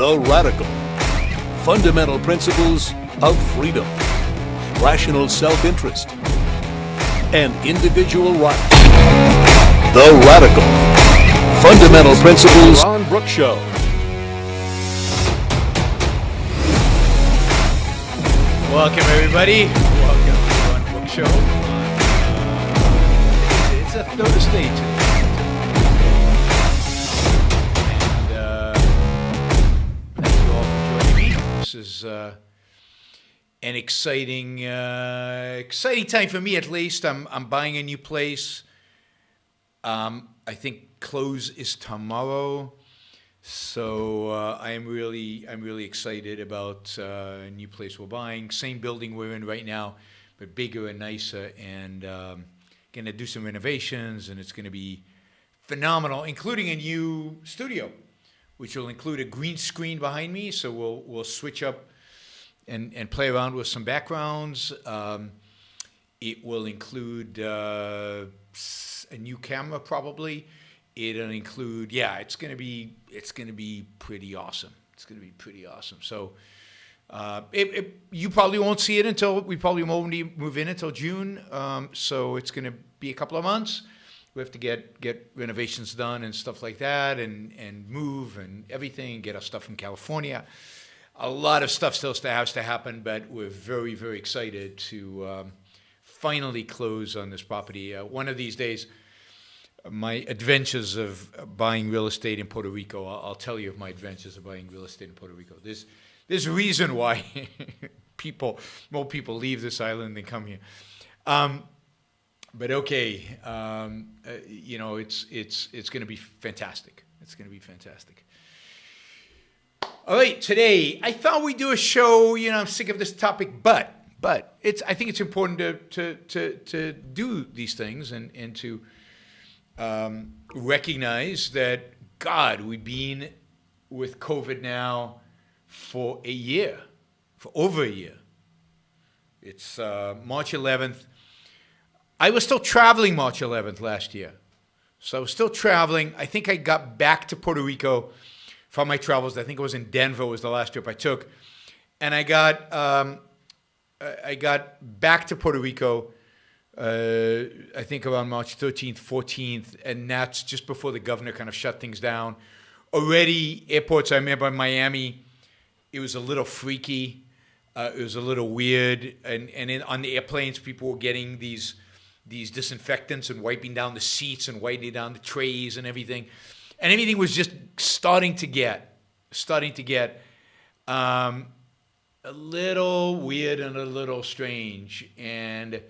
The Radical. Fundamental principles of freedom, rational self-interest, and individual rights. The Radical. Fundamental principles. Ron Brooks Show. Welcome, everybody. Welcome to the Ron Brooks Show. It's a Thursday today. Thank you all for joining me. This is an exciting time for me, at least. I'm buying a new place. I think close is tomorrow, so I'm really excited about a new place we're buying. Same building we're in right now, but bigger and nicer, and gonna do some renovations, and it's gonna be phenomenal, including a new studio, which will include a green screen behind me. So we'll switch up and play around with some backgrounds. It will include a new camera, probably. It'll include, it's gonna be pretty awesome. It's gonna be pretty awesome. So you probably won't see it until we probably won't move in until June. So it's gonna be a couple of months. We have to get renovations done and stuff like that, and move and everything. Get our stuff from California. A lot of stuff still has to happen, but we're very, very excited to finally close on this property. One of these days, my adventures of buying real estate in Puerto Rico. I'll tell you of my adventures of buying real estate in Puerto Rico. There's a reason why more people leave this island than come here. But okay, it's going to be fantastic. It's going to be fantastic. All right, today I thought we'd do a show. I'm sick of this topic, but I think it's important to do these things and to recognize that we've been with COVID now for over a year. It's March 11th. I was still traveling March 11th last year. So I was still traveling. I think I got back to Puerto Rico from my travels. I think it was in Denver was the last trip I took. And I got back to Puerto Rico, I think around March 13th, 14th, and that's just before the governor kind of shut things down. Already, airports, I remember in Miami, it was a little freaky. It was a little weird. And on the airplanes, people were getting these disinfectants and wiping down the seats and wiping down the trays and everything. And everything was just starting to get a little weird and a little strange. And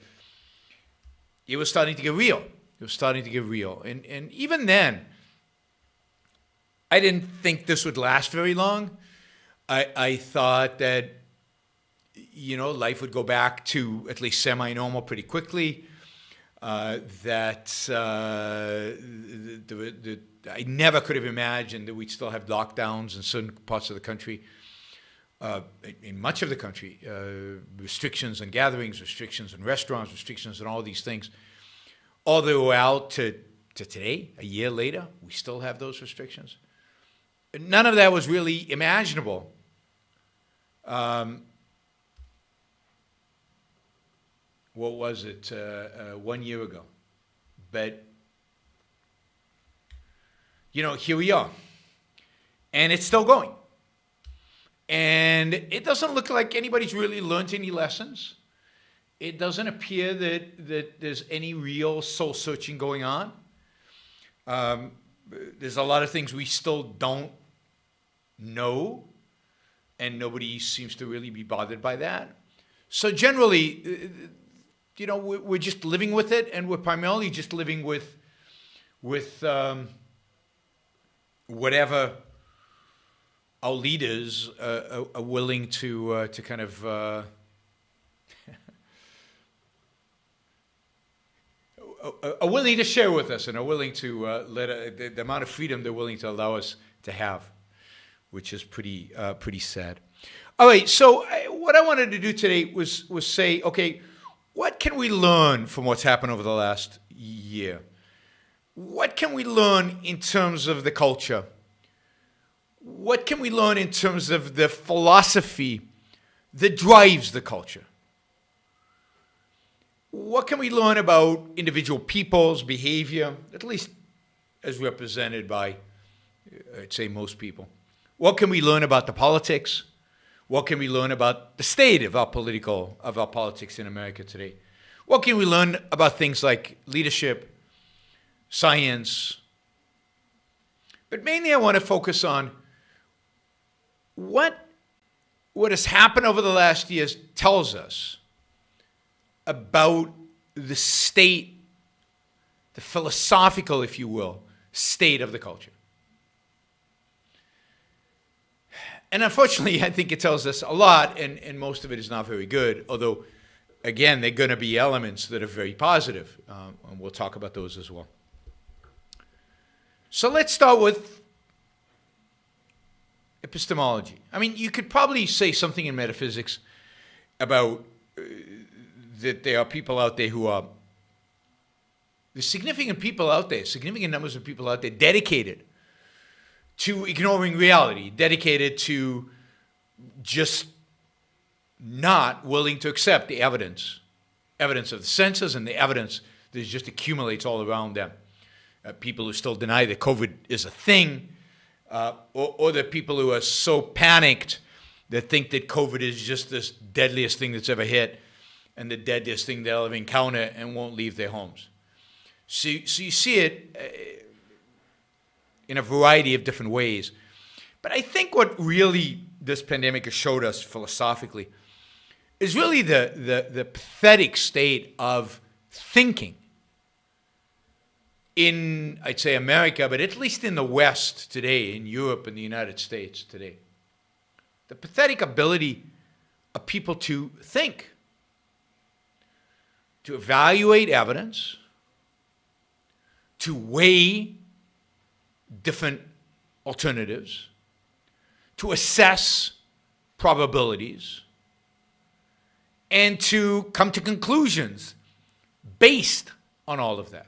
it was starting to get real. And even then, I didn't think this would last very long. I thought that, life would go back to at least semi-normal pretty quickly. I never could have imagined that we'd still have lockdowns in certain parts of the country, in much of the country, restrictions on gatherings, restrictions on restaurants, restrictions on all these things. All the way out to today, a year later, we still have those restrictions. None of that was really imaginable. What was it, 1 year ago? But, here we are. And it's still going. And it doesn't look like anybody's really learned any lessons. It doesn't appear that there's any real soul searching going on. There's a lot of things we still don't know, and nobody seems to really be bothered by that. So generally, we're just living with it, and we're primarily just living with whatever our leaders are willing to kind of are willing to share with us, and are willing to let the amount of freedom they're willing to allow us to have, which is pretty sad. All right, so what I wanted to do today was say, okay, what can we learn from what's happened over the last year? What can we learn in terms of the culture? what can we learn in terms of the philosophy that drives the culture? What can we learn about individual people's behavior, at least as represented by, I'd say, most people? What can we learn about the politics? What can we learn about the state of our politics in America today? What can we learn about things like leadership, science? But mainly I want to focus on what has happened over the last years tells us about the state, the philosophical, if you will, state of the culture. And unfortunately, I think it tells us a lot, and most of it is not very good, although, again, there are going to be elements that are very positive, and we'll talk about those as well. So let's start with epistemology. I mean, you could probably say something in metaphysics about that there are people out there there's significant people out there, significant numbers of people out there dedicated to ignoring reality, dedicated to just not willing to accept the evidence of the senses and the evidence that just accumulates all around them. People who still deny that COVID is a thing, or the people who are so panicked that think that COVID is just this deadliest thing that's ever hit and the deadliest thing they'll ever encounter and won't leave their homes. So you see it in a variety of different ways. But I think what really this pandemic has showed us philosophically is really the pathetic state of thinking in, I'd say, America, but at least in the West today, in Europe and the United States today. The pathetic ability of people to think, to evaluate evidence, to weigh different alternatives, to assess probabilities, and to come to conclusions based on all of that.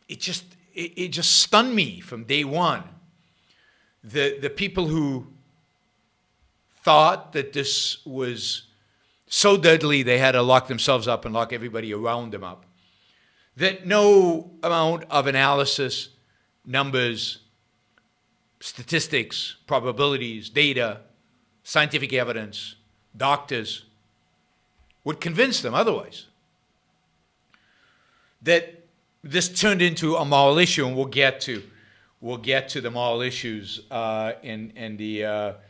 It just stunned me from day one. The people who thought that this was so deadly they had to lock themselves up and lock everybody around them up, that no amount of analysis, numbers, statistics, probabilities, data, scientific evidence, doctors would convince them otherwise. That this turned into a moral issue, and we'll get to the moral issues and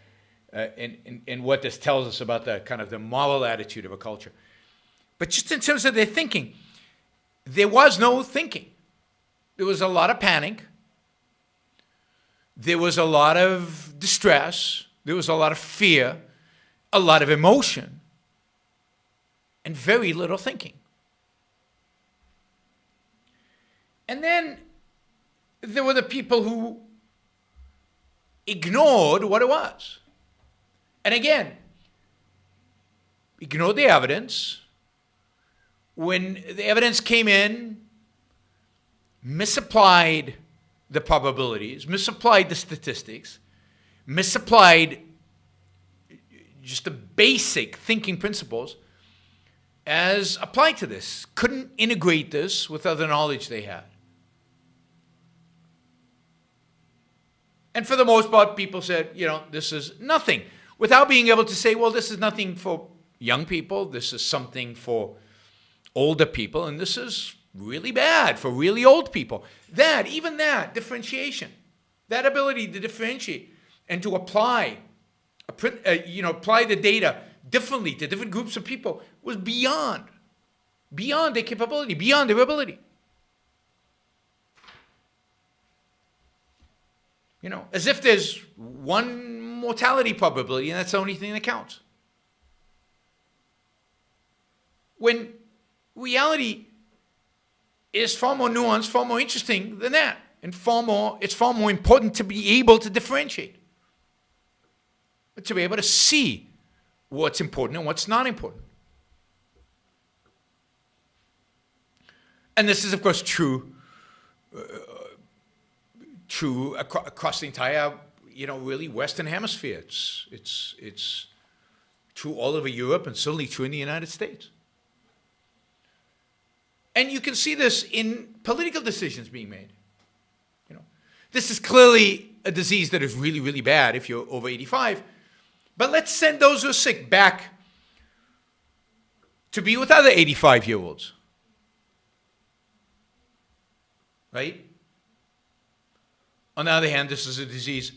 what this tells us about the kind of the moral attitude of a culture. But just in terms of their thinking, there was no thinking. There was a lot of panic. There was a lot of distress. There was a lot of fear, a lot of emotion, and very little thinking. And then there were the people who ignored what it was. And again, ignored the evidence. When the evidence came in, misapplied the probabilities, misapplied the statistics, misapplied just the basic thinking principles as applied to this. Couldn't integrate this with other knowledge they had. And for the most part, people said, this is nothing. Without being able to say, well, this is nothing for young people, this is something for older people, and this is really bad for really old people. Even that differentiation, that ability to differentiate and to apply the data differently to different groups of people was beyond their capability, beyond their ability. As if there's one mortality probability and that's the only thing that counts. When reality is far more nuanced, far more interesting than that, and it's far more important to be able to differentiate, to be able to see what's important and what's not important. And this is, of course, true true across the entire, really Western Hemisphere. It's true all over Europe and certainly true in the United States. And you can see this in political decisions being made. This is clearly a disease that is really, really bad if you're over 85. But let's send those who are sick back to be with other 85-year-olds. Right? On the other hand, this is a disease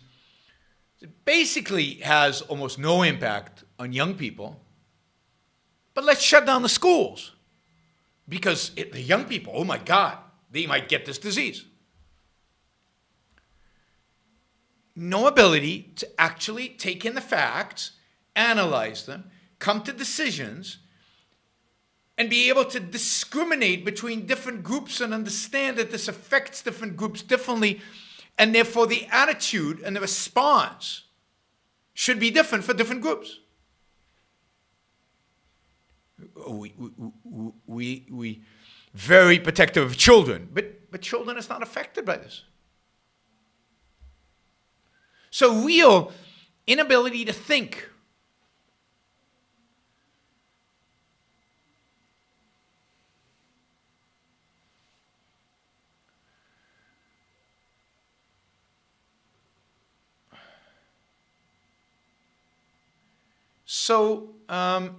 that basically has almost no impact on young people. But let's shut down the schools. Because the young people, oh my God, they might get this disease. No ability to actually take in the facts, analyze them, come to decisions, and be able to discriminate between different groups and understand that this affects different groups differently, and therefore the attitude and the response should be different for different groups. We very protective of children, but children is not affected by this. So real inability to think. So, I'm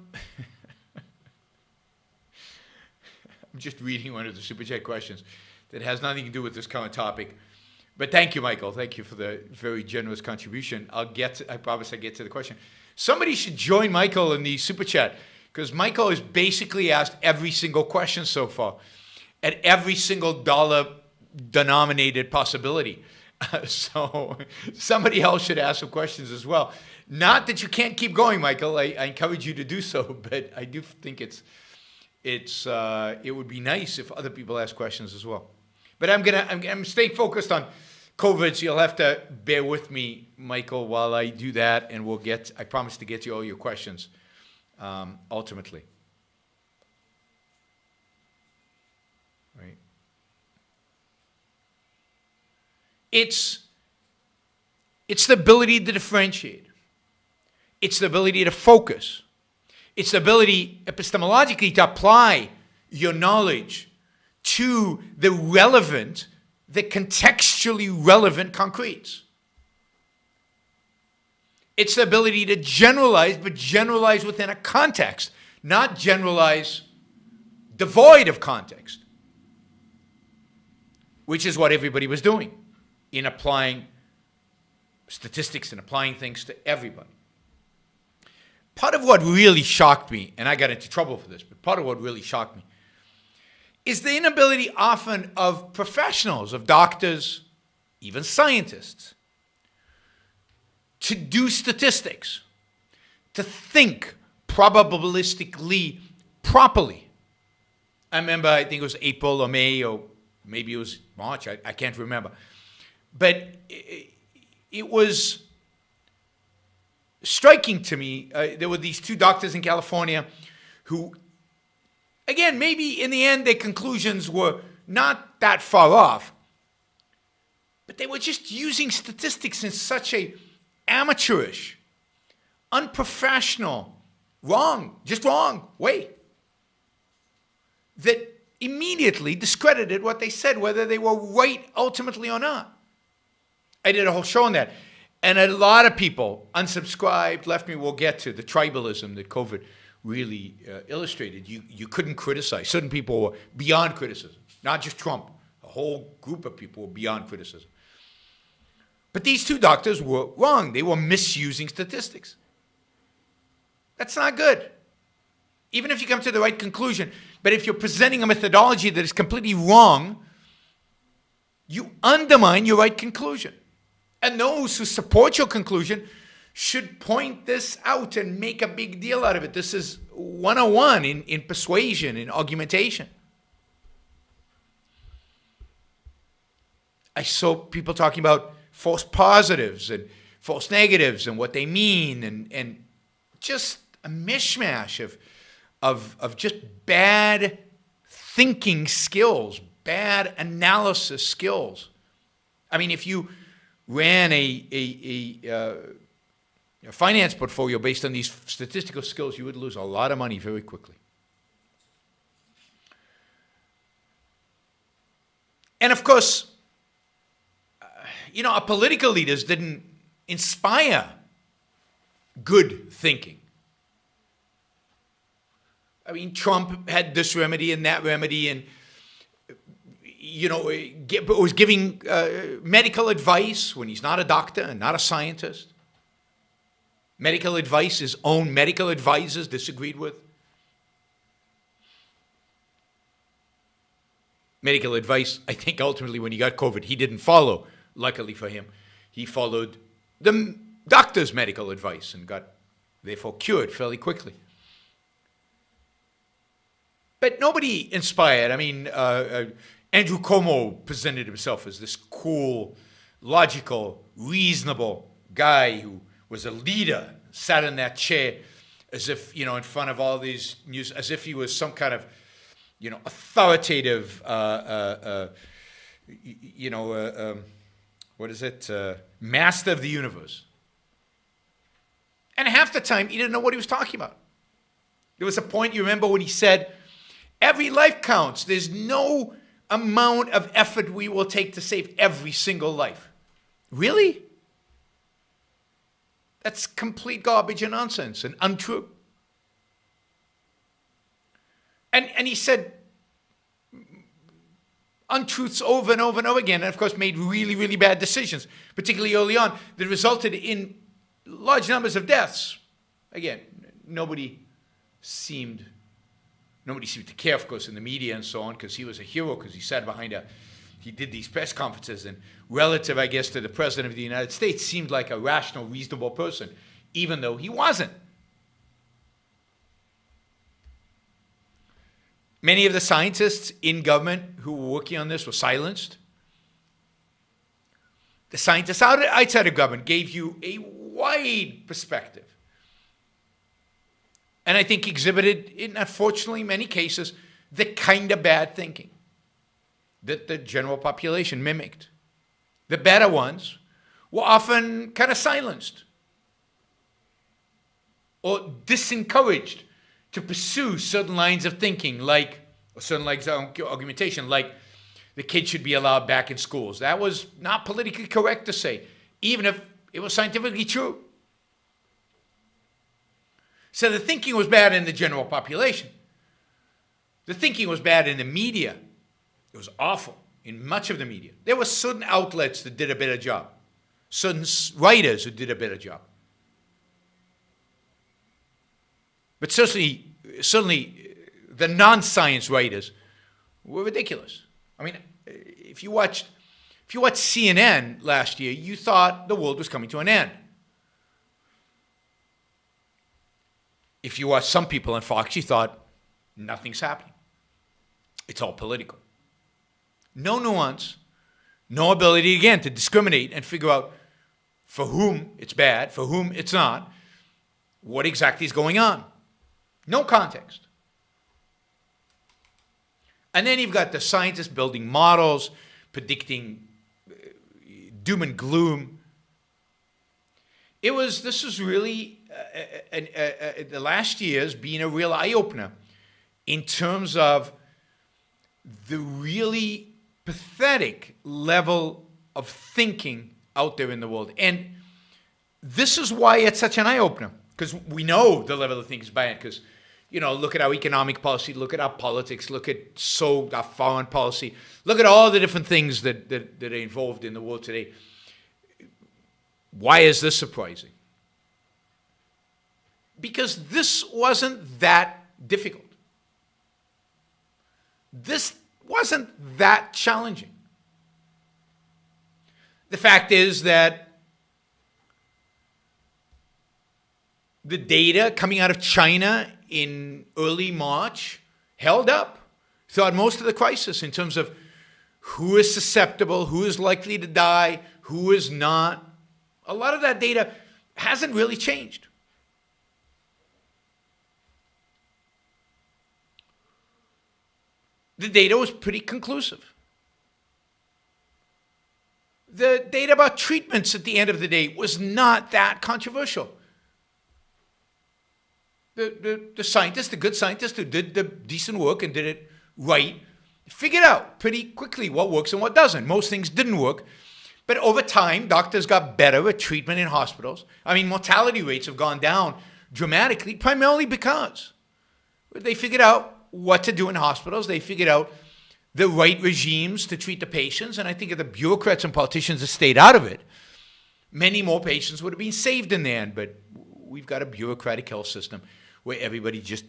just reading one of the Super Chat questions that has nothing to do with this current topic. But thank you, Michael. Thank you for the very generous contribution. I promise I'll get to the question. Somebody should join Michael in the Super Chat, because Michael has basically asked every single question so far at every single dollar-denominated possibility. So somebody else should ask some questions as well. Not that you can't keep going, Michael. I encourage you to do so, but I do think it would be nice if other people ask questions as well. But I'm staying focused on COVID, so you'll have to bear with me, Michael, while I do that, and I promise to get you all your questions ultimately. Right? It's the ability to differentiate. It's the ability to focus. It's the ability epistemologically to apply your knowledge to the relevant, the contextually relevant concretes. It's the ability to generalize, but generalize within a context, not generalize devoid of context, which is what everybody was doing in applying statistics and applying things to everybody. Part of what really shocked me, and I got into trouble for this, but part of what really shocked me is the inability often of professionals, of doctors, even scientists, to do statistics, to think probabilistically properly. I remember, I think it was April or May, or maybe it was March, I can't remember. But it was striking to me. There were these two doctors in California who, again, maybe in the end their conclusions were not that far off, but they were just using statistics in such a amateurish, unprofessional, wrong way that immediately discredited what they said, whether they were right ultimately or not. I did a whole show on that. And a lot of people unsubscribed, left me. We'll get to the tribalism that COVID really illustrated. You couldn't criticize. Certain people were beyond criticism, not just Trump. A whole group of people were beyond criticism. But these two doctors were wrong. They were misusing statistics. That's not good. Even if you come to the right conclusion. But if you're presenting a methodology that is completely wrong, you undermine your right conclusion. And those who support your conclusion should point this out and make a big deal out of it. This is 101 in persuasion, in argumentation. I saw people talking about false positives and false negatives and what they mean, and just a mishmash of just bad thinking skills, bad analysis skills. I mean, if you ran a finance portfolio based on these statistical skills, you would lose a lot of money very quickly. And of course, our political leaders didn't inspire good thinking. I mean, Trump had this remedy and that remedy, and was giving medical advice when he's not a doctor and not a scientist. Medical advice his own medical advisors disagreed with. Medical advice, I think ultimately when he got COVID, he didn't follow. Luckily for him, he followed the doctor's medical advice and got, therefore, cured fairly quickly. But nobody inspired. I mean, Andrew Cuomo presented himself as this cool, logical, reasonable guy who was a leader, sat in that chair as if, in front of all these news, as if he was some kind of, authoritative, master of the universe. And half the time, he didn't know what he was talking about. There was a point, you remember, when he said, every life counts. There's no amount of effort we will take to save every single life. Really? That's complete garbage and nonsense and untrue. And he said untruths over and over and over again, and of course made really, really bad decisions, particularly early on, that resulted in large numbers of deaths. Again, nobody seemed to care, of course, in the media and so on, because he was a hero, because he sat behind he did these press conferences, and relative, I guess, to the President of the United States, seemed like a rational, reasonable person, even though he wasn't. Many of the scientists in government who were working on this were silenced. The scientists outside of government gave you a wide perspective. And I think exhibited, in unfortunately many cases, the kind of bad thinking that the general population mimicked. The better ones were often kind of silenced or disencouraged to pursue certain lines of thinking, or certain lines of argumentation, like the kids should be allowed back in schools. That was not politically correct to say, even if it was scientifically true. So the thinking was bad in the general population. The thinking was bad in the media. It was awful in much of the media. There were certain outlets that did a better job, certain writers who did a better job. But certainly the non-science writers were ridiculous. I mean, if you watched CNN last year, you thought the world was coming to an end. If you watched some people on Fox, you thought nothing's happening. It's all political. No nuance, no ability, again, to discriminate and figure out for whom it's bad, for whom it's not, what exactly is going on. No context. And then you've got the scientists building models, predicting doom and gloom. This was really, the last years being a real eye-opener in terms of the really pathetic level of thinking out there in the world. And this is why it's such an eye-opener, because we know the level of thinking is bad, because look at our economic policy, look at our politics, look at our foreign policy, look at all the different things that are involved in the world today. Why is this surprising? Because this wasn't that difficult. This wasn't that challenging. The fact is that the data coming out of China in early March held up throughout most of the crisis in terms of who is susceptible, who is likely to die, who is not. A lot of that data hasn't really changed. The data was pretty conclusive. The data about treatments at the end of the day was not that controversial. The scientists, the good scientists who did the decent work and did it right, figured out pretty quickly what works and what doesn't. Most things didn't work. But over time, doctors got better at treatment in hospitals. I mean, mortality rates have gone down dramatically, primarily because they figured out what to do in hospitals. They figured out the right regimes to treat the patients. And I think if the bureaucrats and politicians had stayed out of it, many more patients would have been saved in the end. But we've got a bureaucratic health system where everybody just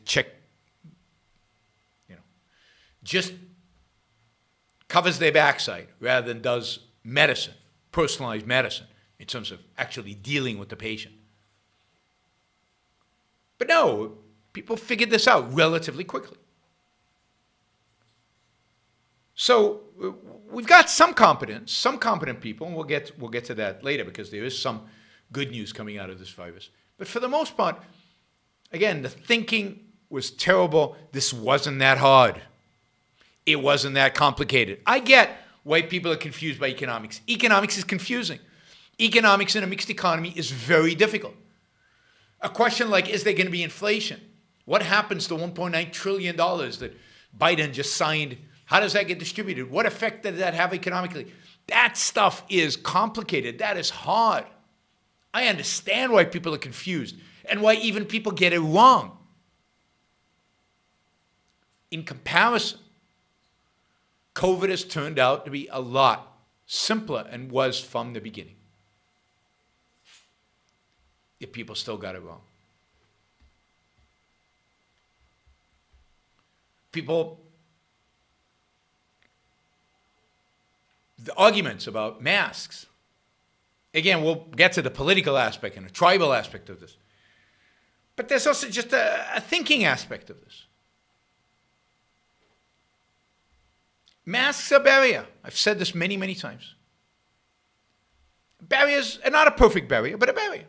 just covers their backside rather than does medicine, personalized medicine, in terms of actually dealing with the patient. But no, people figured this out relatively quickly. So we've got some competence, some competent people, and we'll get to that later because there is some good news coming out of this virus. But for the most part, again, the thinking was terrible. This wasn't that hard. It wasn't that complicated. I get why people are confused by economics. Economics is confusing. Economics in a mixed economy is very difficult. A question like, is there going to be inflation? What happens to $1.9 trillion that Biden just signed? How does that get distributed? What effect does that have economically? That stuff is complicated. That is hard. I understand why people are confused and why even people get it wrong. In comparison, COVID has turned out to be a lot simpler and was from the beginning. Yet people still got it wrong. The arguments about masks. Again, we'll get to the political aspect and the tribal aspect of this. But there's also just a thinking aspect of this. Masks are a barrier. I've said this many, many times. Barriers are not a perfect barrier, but a barrier.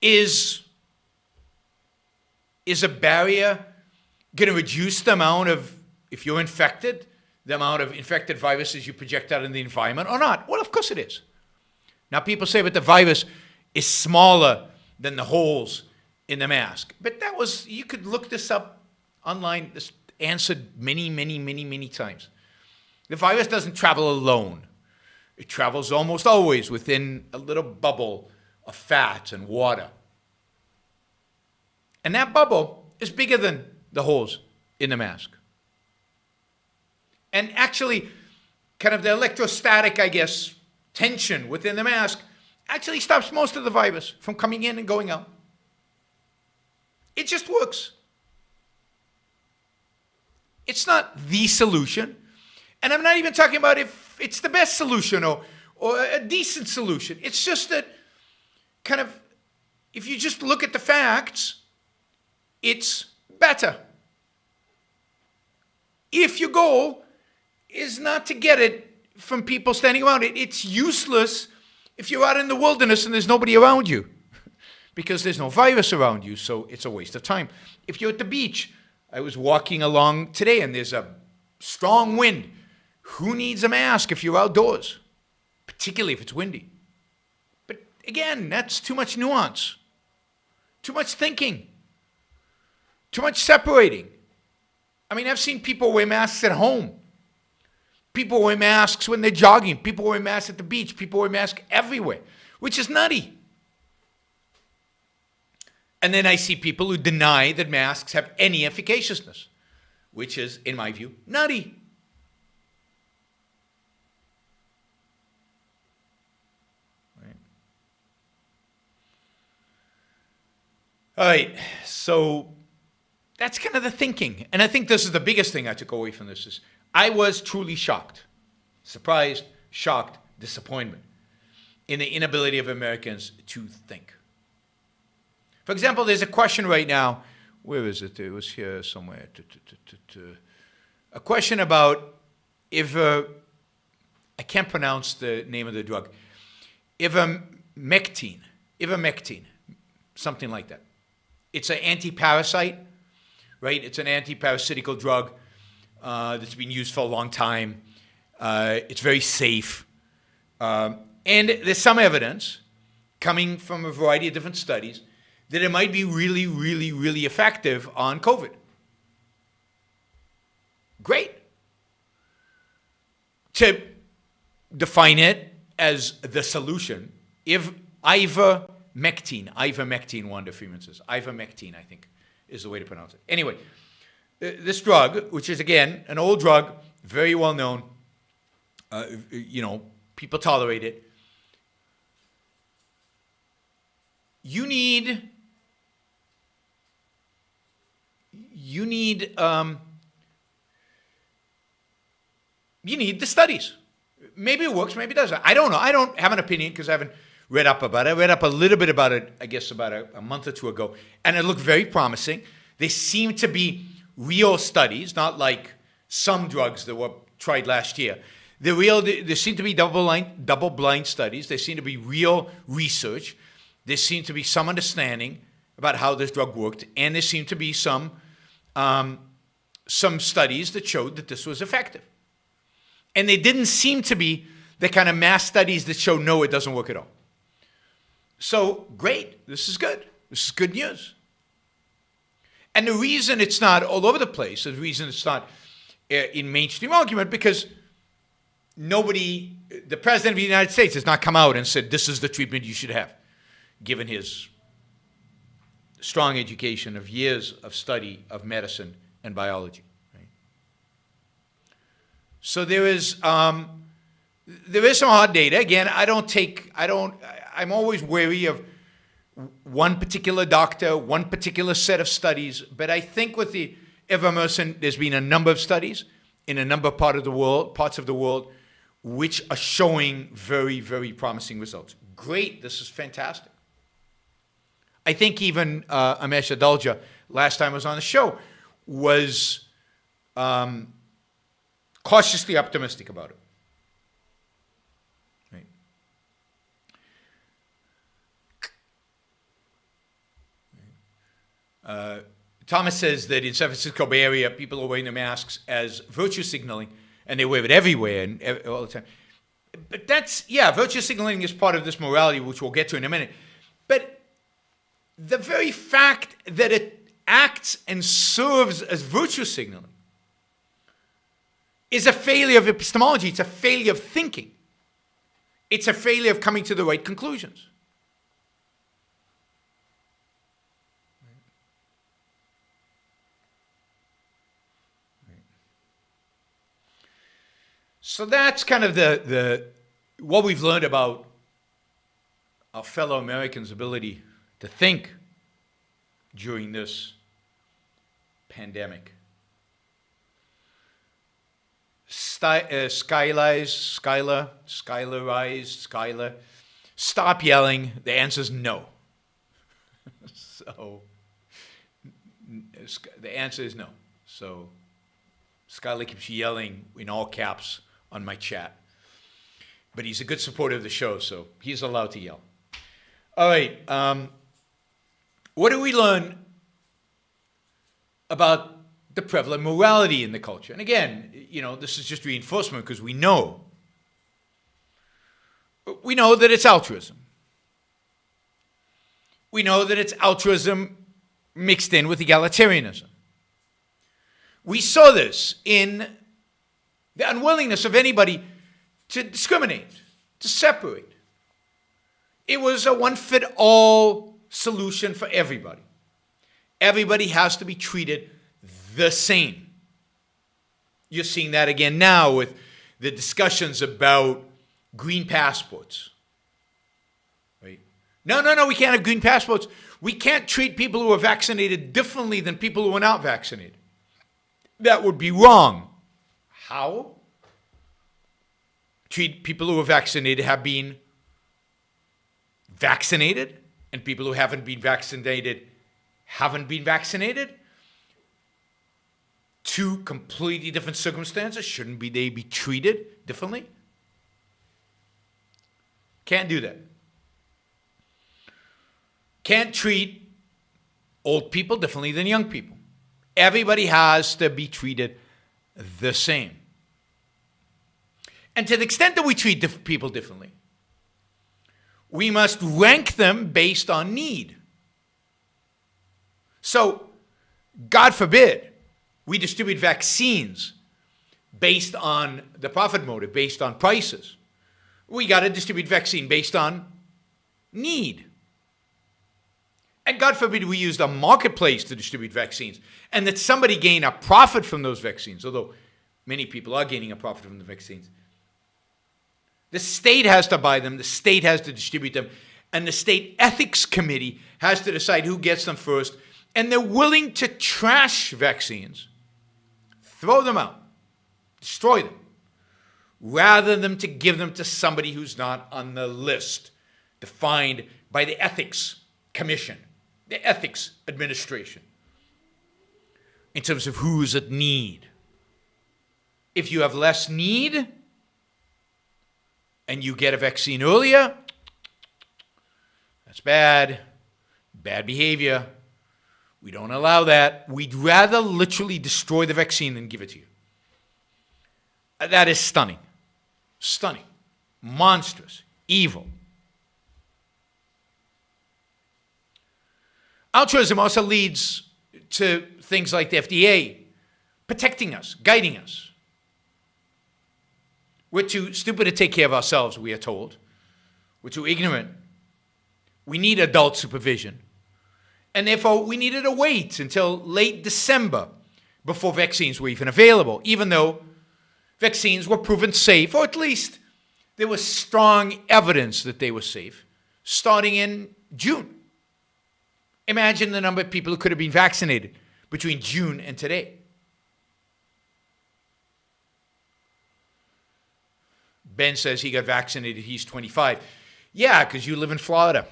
Is a barrier going to reduce the amount of, if you're infected, the amount of infected viruses you project out in the environment or not? Well, of course it is. Now people say, but the virus is smaller than the holes in the mask. But that was, you could look this up online, this answered many, many, many, many times. The virus doesn't travel alone. It travels almost always within a little bubble of fat and water. And that bubble is bigger than the holes in the mask. And actually, kind of the electrostatic, I guess, tension within the mask actually stops most of the virus from coming in and going out. It just works. It's not the solution. And I'm not even talking about if it's the best solution or a decent solution. It's just that kind of, if you just look at the facts, it's better. If your goal is not to get it from people standing around it, it's useless if you're out in the wilderness and there's nobody around you because there's no virus around you, so it's a waste of time. If you're at the beach, I was walking along today and there's a strong wind. Who needs a mask if you're outdoors, particularly if it's windy? But again, that's too much nuance, too much thinking, too much separating. I mean, I've seen people wear masks at home. People wear masks when they're jogging. People wear masks at the beach. People wear masks everywhere, which is nutty. And then I see people who deny that masks have any efficaciousness, which is, in my view, nutty. Right. All right, so that's kind of the thinking. And I think this is the biggest thing I took away from this is I was truly shocked, surprised, shocked, disappointment in the inability of Americans to think. For example, there's a question right now. Where is it? It was here somewhere. A question about if, I can't pronounce the name of the drug, ivermectin, something like that. It's an anti-parasite, right? It's an anti-parasitical drug. that's been used for a long time. It's very safe. And there's some evidence coming from a variety of different studies that it might be really, really, really effective on COVID. Great. To define it as the solution, if ivermectin, Wanda Freeman says. Ivermectin, I think, is the way to pronounce it. Anyway, this drug, which is, again, an old drug, very well known, people tolerate it. You need the studies. Maybe it works, maybe it doesn't. I don't know. I don't have an opinion because I haven't read up about it. I read up a little bit about it, I guess, about a month or two ago, and it looked very promising. They seem to be real studies, not like some drugs that were tried last year. There seem to be double-blind studies. There seem to be real research. There seemed to be some understanding about how this drug worked, and there seemed to be some studies that showed that this was effective. And they didn't seem to be the kind of mass studies that show, no, it doesn't work at all. So, great. This is good. This is good news. And the reason it's not all over the place, the reason it's not in mainstream argument, because the President of the United States has not come out and said, this is the treatment you should have, given his strong education of years of study of medicine and biology. Right? So there is some hard data. Again, I'm always wary of one particular doctor, one particular set of studies, but I think with the ivermectin, there's been a number of studies in a number of parts of the world, which are showing very, very promising results. Great, this is fantastic. I think even Amesh Adalja, last time I was on the show, was cautiously optimistic about it. Right. Thomas says that in San Francisco Bay Area, people are wearing the masks as virtue signaling, and they wear it everywhere and all the time. But virtue signaling is part of this morality, which we'll get to in a minute. But the very fact that it acts and serves as virtue signaling is a failure of epistemology. It's a failure of thinking. It's a failure of coming to the right conclusions. So that's kind of what we've learned about our fellow Americans' ability to think during this pandemic. Skylar, stop yelling. The answer is no. So the answer is no. So Skylar keeps yelling in all caps on my chat. But he's a good supporter of the show, so he's allowed to yell. All right. What do we learn about the prevalent morality in the culture? And again, this is just reinforcement because we know that it's altruism. We know that it's altruism mixed in with egalitarianism. We saw this in the unwillingness of anybody to discriminate, to separate. It was a one-fit-all solution for everybody. Everybody has to be treated the same. You're seeing that again now with the discussions about green passports. Right? No, we can't have green passports. We can't treat people who are vaccinated differently than people who are not vaccinated. That would be wrong. How? Treat people who are vaccinated have been vaccinated, and people who haven't been vaccinated haven't been vaccinated? Two completely different circumstances. Shouldn't they be treated differently? Can't do that. Can't treat old people differently than young people. Everybody has to be treated the same. And to the extent that we treat people differently, we must rank them based on need. So, God forbid, we distribute vaccines based on the profit motive, based on prices. We got to distribute vaccine based on need. And God forbid we use the marketplace to distribute vaccines and that somebody gain a profit from those vaccines, although many people are gaining a profit from the vaccines. The state has to buy them, the state has to distribute them, and the state ethics committee has to decide who gets them first, and they're willing to trash vaccines, throw them out, destroy them, rather than to give them to somebody who's not on the list defined by the ethics commission, the ethics administration, in terms of who's at need. If you have less need and you get a vaccine earlier, that's bad. Bad behavior. We don't allow that. We'd rather literally destroy the vaccine than give it to you. That is stunning. Stunning. Monstrous. Evil. Altruism also leads to things like the FDA protecting us, guiding us. We're too stupid to take care of ourselves, we are told. We're too ignorant. We need adult supervision. And therefore, we needed to wait until late December before vaccines were even available, even though vaccines were proven safe, or at least there was strong evidence that they were safe, starting in June. Imagine the number of people who could have been vaccinated between June and today. Ben says he got vaccinated, he's 25. Yeah, because you live in Florida.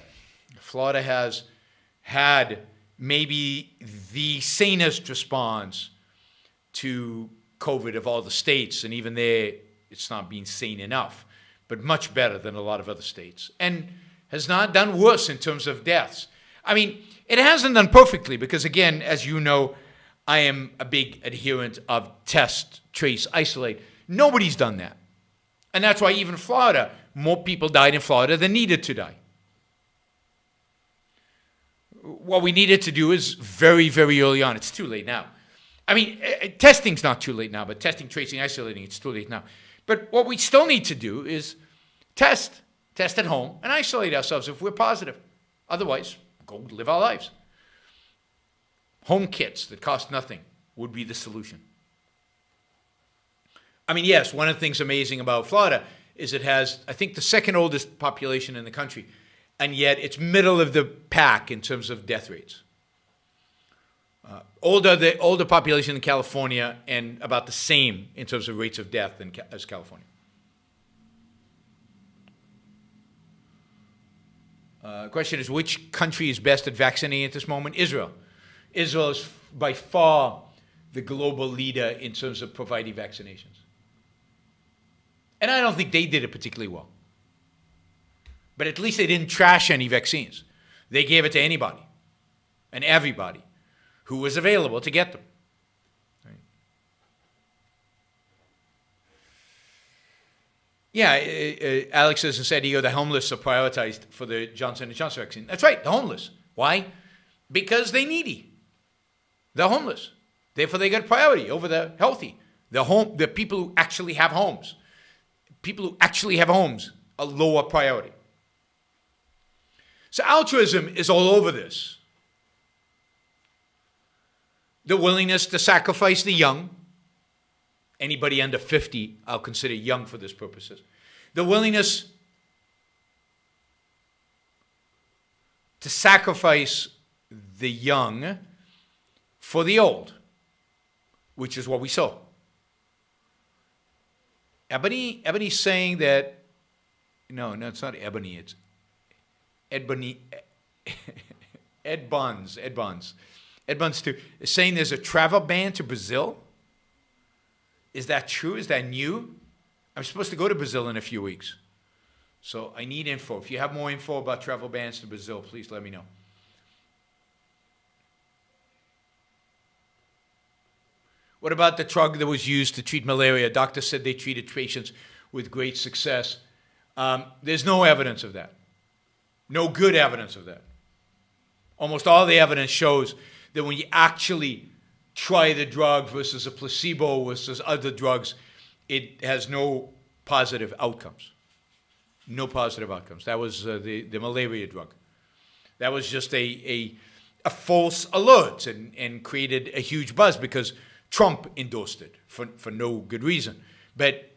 Florida has had maybe the sanest response to COVID of all the states, and even there, it's not been sane enough, but much better than a lot of other states, and has not done worse in terms of deaths. I mean, it hasn't done perfectly because, again, as you know, I am a big adherent of test, trace, isolate. Nobody's done that. And that's why even Florida, more people died in Florida than needed to die. What we needed to do is very, very early on. It's too late now. I mean, testing's not too late now, but testing, tracing, isolating, it's too late now. But what we still need to do is test at home, and isolate ourselves if we're positive. Otherwise, go live our lives. Home kits that cost nothing would be the solution. I mean, yes, one of the things amazing about Florida is it has, I think, the second oldest population in the country, and yet it's middle of the pack in terms of death rates. The older population in California, and about the same in terms of rates of death as California. Question is, which country is best at vaccinating at this moment? Israel. Israel is by far the global leader in terms of providing vaccinations. And I don't think they did it particularly well. But at least they didn't trash any vaccines. They gave it to anybody and everybody who was available to get them. Right? Yeah, Alex says in San Diego, the homeless are prioritized for the Johnson & Johnson vaccine. That's right, the homeless. Why? Because they're needy. They're homeless. Therefore, they get priority over the healthy. The people who actually have homes. People who actually have homes, a lower priority. So altruism is all over this. The willingness to sacrifice the young. Anybody under 50, I'll consider young for this purposes. The willingness to sacrifice the young for the old, which is what we saw. Ebony's saying that, no, it's not Ebony, it's Ed Bonds too, is saying there's a travel ban to Brazil. Is that true? Is that new? I'm supposed to go to Brazil in a few weeks. So I need info. If you have more info about travel bans to Brazil, please let me know. What about the drug that was used to treat malaria? Doctors said they treated patients with great success. There's no evidence of that. No good evidence of that. Almost all the evidence shows that when you actually try the drug versus a placebo versus other drugs, it has no positive outcomes. No positive outcomes. That was the malaria drug. That was just a false alert and created a huge buzz because Trump endorsed it for no good reason. But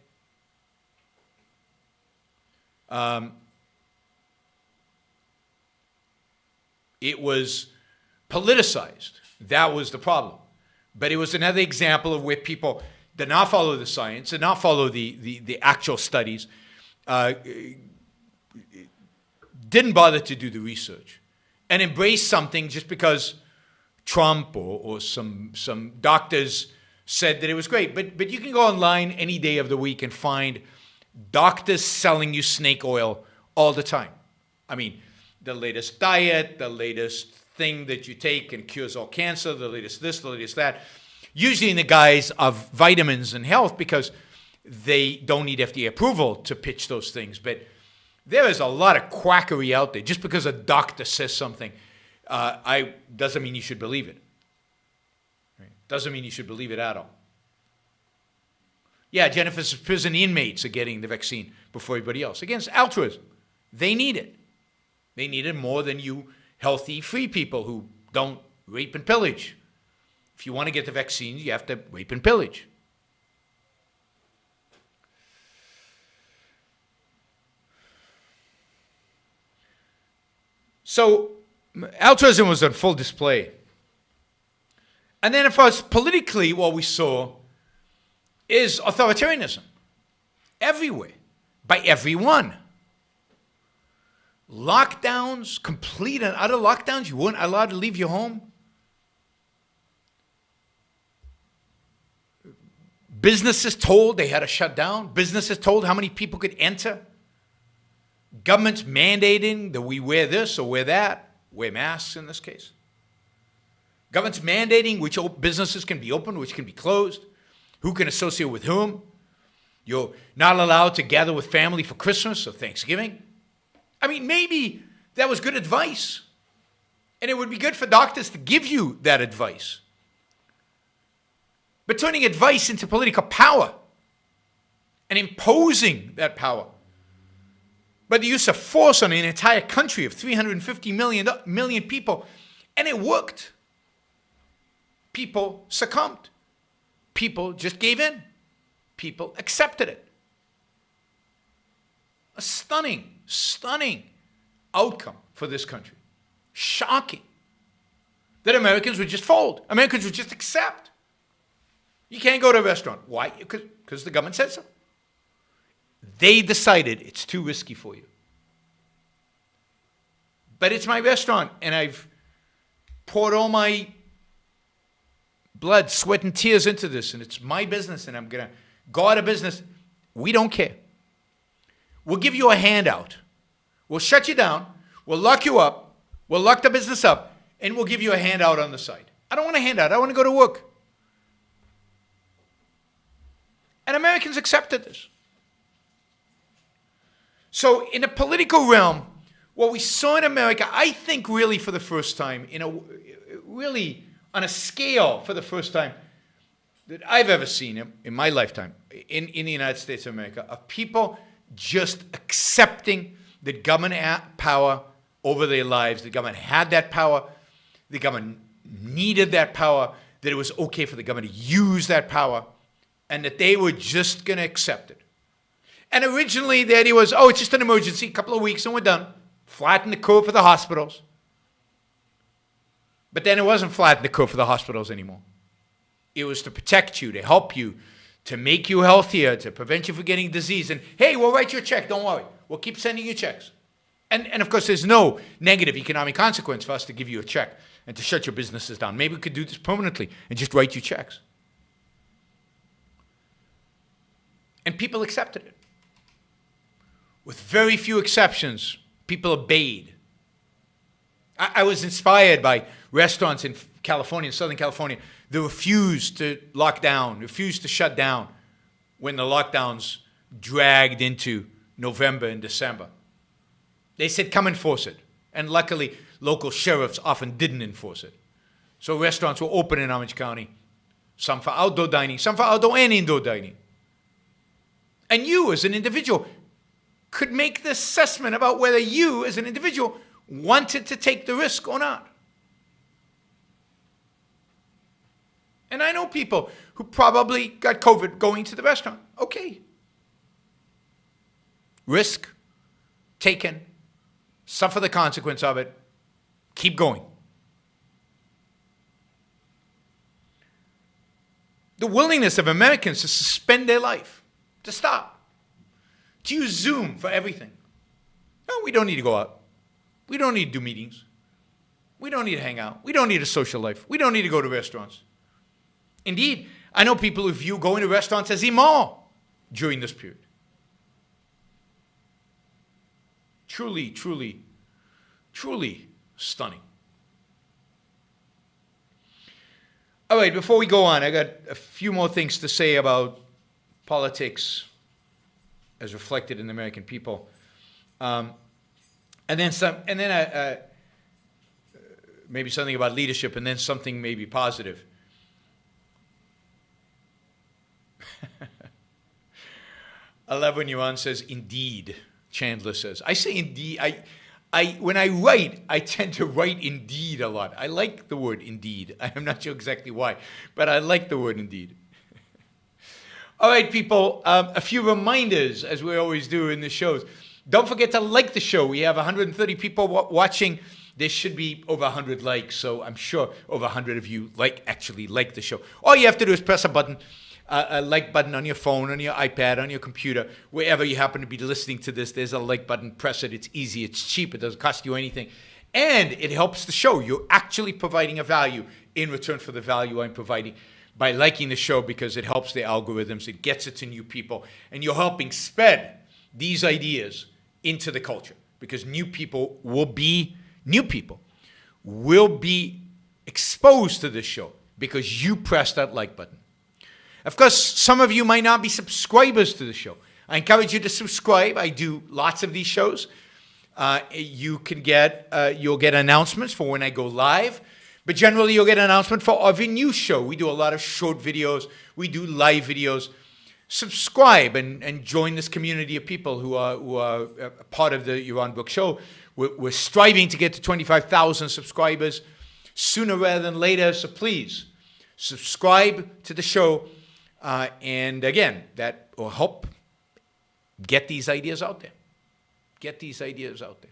it was politicized. That was the problem. But it was another example of where people did not follow the science, did not follow the actual studies, didn't bother to do the research, and embraced something just because Trump or some doctors said that it was great. But you can go online any day of the week and find doctors selling you snake oil all the time. I mean, the latest diet, the latest thing that you take and cures all cancer, the latest this, the latest that, usually in the guise of vitamins and health because they don't need FDA approval to pitch those things. But there is a lot of quackery out there. Just because a doctor says something doesn't mean you should believe it. Right? Doesn't mean you should believe it at all. Yeah, Jennifer's prison inmates are getting the vaccine before everybody else. Against altruism. They need it. They need it more than you healthy, free people who don't rape and pillage. If you want to get the vaccine, you have to rape and pillage. So altruism was on full display. And then, of course, politically, what we saw is authoritarianism everywhere, by everyone. Lockdowns, complete and utter lockdowns. You weren't allowed to leave your home. Businesses told they had to shut down. Businesses told how many people could enter. Governments mandating that we wear this or wear that. Wear masks in this case. Governments mandating which businesses can be open, which can be closed. Who can associate with whom. You're not allowed to gather with family for Christmas or Thanksgiving. I mean, maybe that was good advice. And it would be good for doctors to give you that advice. But turning advice into political power and imposing that power by the use of force on an entire country of 350 million people, and it worked. People succumbed. People just gave in. People accepted it. A stunning outcome for this country. Shocking. That Americans would just fold. Americans would just accept. You can't go to a restaurant. Why? Because the government said so. They decided it's too risky for you. But it's my restaurant, and I've poured all my blood, sweat, and tears into this, and it's my business, and I'm going to go out of business. We don't care. We'll give you a handout. We'll shut you down. We'll lock you up. We'll lock the business up, and we'll give you a handout on the side. I don't want a handout. I want to go to work. And Americans accepted this. So in the political realm, what we saw in America, I think really for the first time, really on a scale for the first time that I've ever seen in my lifetime in the United States of America, of people just accepting that government had power over their lives, the government had that power, the government needed that power, that it was okay for the government to use that power, and that they were just going to accept it. And originally the idea was, it's just an emergency, a couple of weeks and we're done. Flatten the curve for the hospitals. But then it wasn't flatten the curve for the hospitals anymore. It was to protect you, to help you, to make you healthier, to prevent you from getting disease. And hey, we'll write you a check, don't worry. We'll keep sending you checks. And of course, there's no negative economic consequence for us to give you a check and to shut your businesses down. Maybe we could do this permanently and just write you checks. And people accepted it. With very few exceptions, people obeyed. I was inspired by restaurants in California, in Southern California, They refused to lock down, refused to shut down when the lockdowns dragged into November and December. They said, come enforce it. And luckily, local sheriffs often didn't enforce it. So restaurants were open in Orange County, some for outdoor dining, some for outdoor and indoor dining. And you, as an individual, could make the assessment about whether you, as an individual, wanted to take the risk or not. And I know people who probably got COVID going to the restaurant. Okay. Risk taken. Suffer the consequence of it. Keep going. The willingness of Americans to suspend their life, to stop, to use Zoom for everything. No, we don't need to go out. We don't need to do meetings. We don't need to hang out. We don't need a social life. We don't need to go to restaurants. Indeed, I know people who view going to restaurants as immoral during this period. Truly, truly, truly stunning. All right, before we go on, I got a few more things to say about politics as reflected in the American people. And then maybe something about leadership, and then something maybe positive. I love when Nuance says, indeed, Chandler says. I say indeed. When I write, I tend to write indeed a lot. I like the word indeed. I'm not sure exactly why, but I like the word indeed. All right, people, a few reminders, as we always do in the shows. Don't forget to like the show. We have 130 people watching. There should be over 100 likes, so I'm sure over 100 of you actually like the show. All you have to do is press a button. A like button on your phone, on your iPad, on your computer, wherever you happen to be listening to this, there's a like button. Press it. It's easy. It's cheap. It doesn't cost you anything. And it helps the show. You're actually providing a value in return for the value I'm providing by liking the show, because it helps the algorithms. It gets it to new people. And you're helping spread these ideas into the culture, because new people will be exposed to this show because you press that like button. Of course, some of you might not be subscribers to the show. I encourage you to subscribe. I do lots of these shows. You'll get announcements for when I go live, but generally you'll get an announcement for every new show. We do a lot of short videos. We do live videos. Subscribe and join this community of people who are part of the You're On Book show. We're striving to get to 25,000 subscribers sooner rather than later, so please subscribe to the show. And again, that will help get these ideas out there. Get these ideas out there.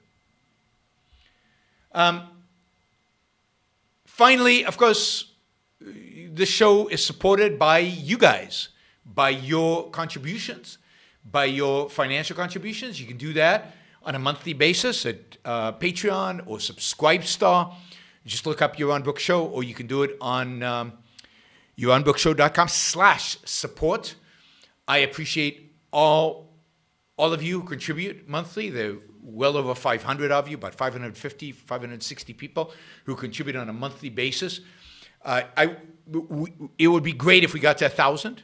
Finally, of course, the show is supported by you guys, by your contributions, by your financial contributions. You can do that on a monthly basis at Patreon or Subscribestar. Just look up You're On Book Show, or you can do it on youronbookshow.com/support. I appreciate all of you who contribute monthly. There are well over 500 of you, about 550, 560 people who contribute on a monthly basis. It would be great if we got to 1,000.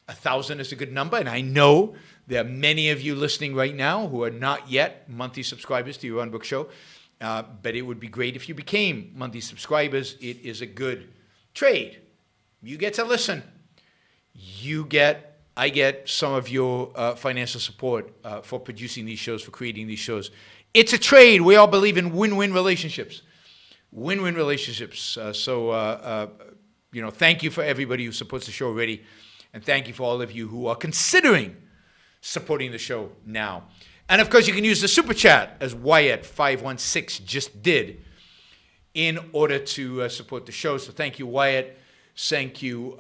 1,000 is a good number, and I know there are many of you listening right now who are not yet monthly subscribers to You're On Book Show, but it would be great if you became monthly subscribers. It is a good trade. You get to listen. I get some of your financial support for producing these shows, for creating these shows. It's a trade. We all believe in win-win relationships. Win-win relationships. Thank you for everybody who supports the show already. And thank you for all of you who are considering supporting the show now. And of course, you can use the super chat, as Wyatt516 just did, in order to support the show. So thank you, Wyatt. Thank you,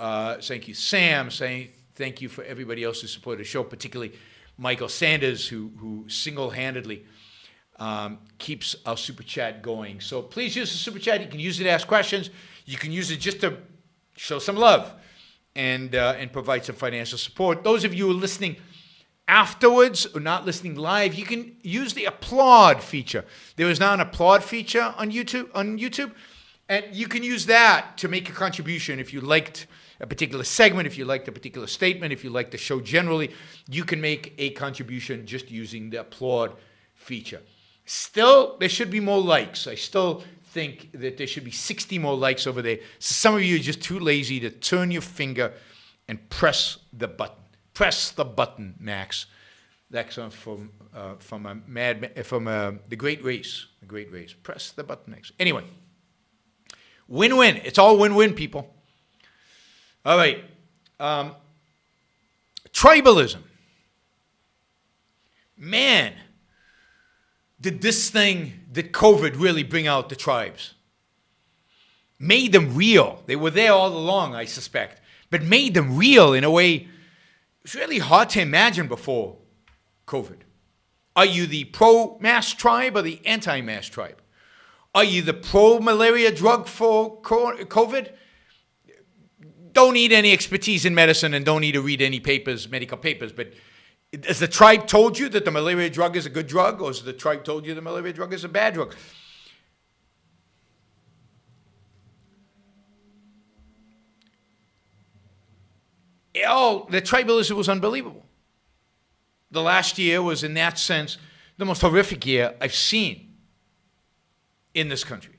Sam. Thank you for everybody else who supported the show, particularly Michael Sanders, who single-handedly keeps our super chat going. So please use the super chat. You can use it to ask questions. You can use it just to show some love and provide some financial support. Those of you who are listening afterwards or not listening live, you can use the applaud feature. There is now an applaud feature on YouTube. And you can use that to make a contribution. If you liked a particular segment, if you liked a particular statement, if you liked the show generally, you can make a contribution just using the applaud feature. Still, there should be more likes. I still think that there should be 60 more likes over there. So some of you are just too lazy to turn your finger and press the button. Press the button, Max. That's from The Great Race. The Great Race. Press the button, Max. Anyway, win-win. It's all win-win, people. All right. Tribalism. Man, did COVID really bring out the tribes? Made them real. They were there all along, I suspect, but made them real in a way it's really hard to imagine before COVID. Are you the pro-mask tribe or the anti-mask tribe? Are you the pro-malaria drug for COVID? Don't need any expertise in medicine and don't need to read any papers, medical papers, but has the tribe told you that the malaria drug is a good drug, or has the tribe told you the malaria drug is a bad drug? The tribalism was unbelievable. The last year was, in that sense, the most horrific year I've seen in this country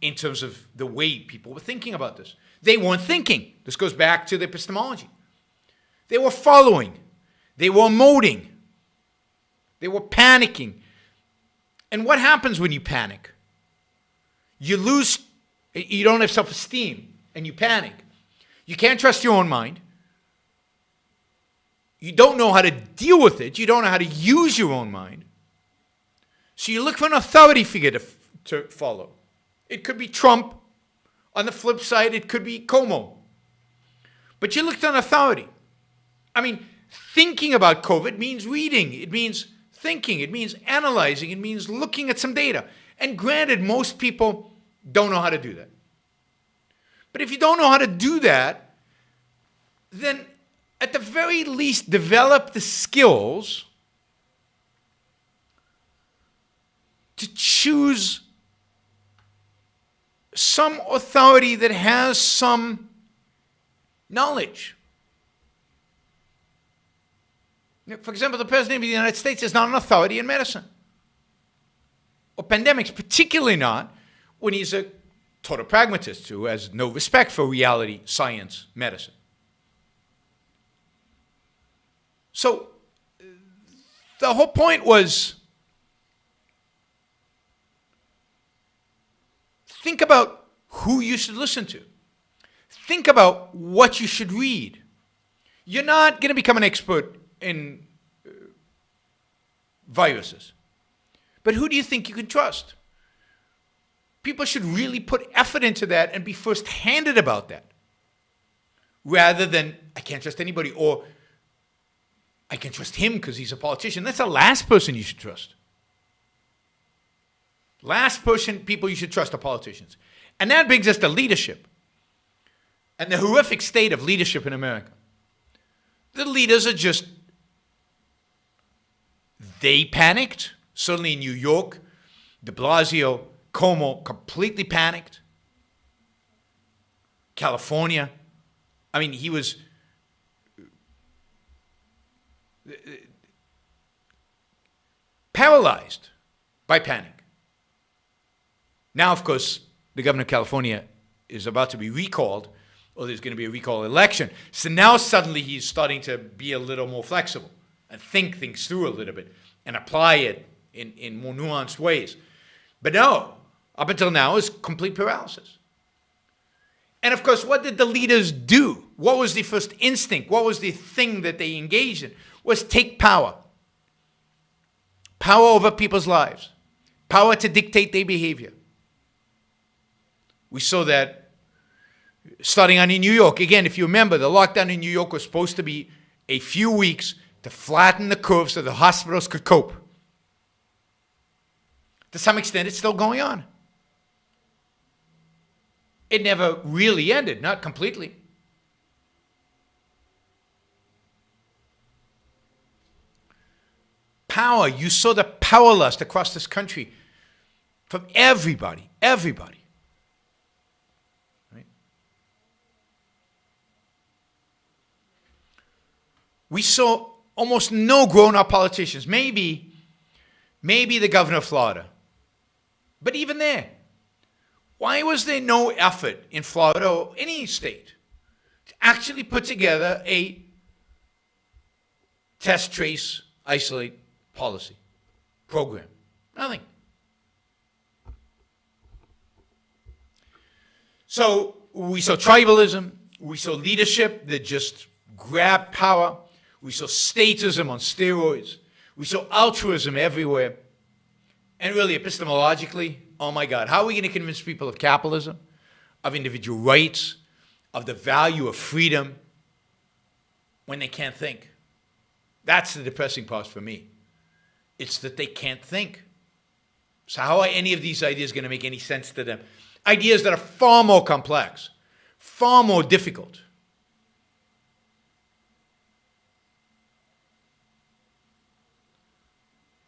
in terms of the way people were thinking about this. They weren't thinking. This goes back to the epistemology. They were following. They were emoting. They were panicking. And what happens when you panic? You don't have self-esteem, and you panic. You can't trust your own mind. You don't know how to deal with it. You don't know how to use your own mind. So you look for an authority figure to follow. It could be Trump. On the flip side, it could be Cuomo. But you looked on authority. I mean, thinking about COVID means reading. It means thinking. It means analyzing. It means looking at some data. And granted, most people don't know how to do that. But if you don't know how to do that, then at the very least, develop the skills to choose some authority that has some knowledge. For example, the President of the United States is not an authority in medicine or pandemics, particularly not when he's a total pragmatist who has no respect for reality, science, medicine. So the whole point was think about who you should listen to. Think about what you should read. You're not going to become an expert in viruses. But who do you think you can trust? People should really put effort into that and be first-handed about that. Rather than, I can't trust anybody, or I can trust him because he's a politician. That's the last person you should trust. Last person, people you should trust are politicians. And that brings us to leadership and the horrific state of leadership in America. The leaders are just, they panicked. Certainly in New York, de Blasio, Cuomo completely panicked. California, I mean, he was paralyzed by panic. Now, of course, the governor of California is about to be recalled, or there's going to be a recall election. So now suddenly he's starting to be a little more flexible and think things through a little bit and apply it in more nuanced ways. But no, up until now, it's complete paralysis. And of course, what did the leaders do? What was the first instinct? What was the thing that they engaged in? Was take power. Power over people's lives. Power to dictate their behavior. We saw that starting on in New York. Again, if you remember, the lockdown in New York was supposed to be a few weeks to flatten the curve so the hospitals could cope. To some extent, it's still going on. It never really ended, not completely. Power, you saw the power lust across this country from everybody. we saw almost no grown-up politicians. Maybe the governor of Florida. But even there, why was there no effort in Florida or any state to actually put together a test, trace, isolate policy program? Nothing. So we saw tribalism, we saw leadership that just grabbed power, we saw statism on steroids, we saw altruism everywhere, and really epistemologically, oh my God, how are we going to convince people of capitalism, of individual rights, of the value of freedom when they can't think? That's the depressing part for me. It's that they can't think. So how are any of these ideas going to make any sense to them? Ideas that are far more complex, far more difficult.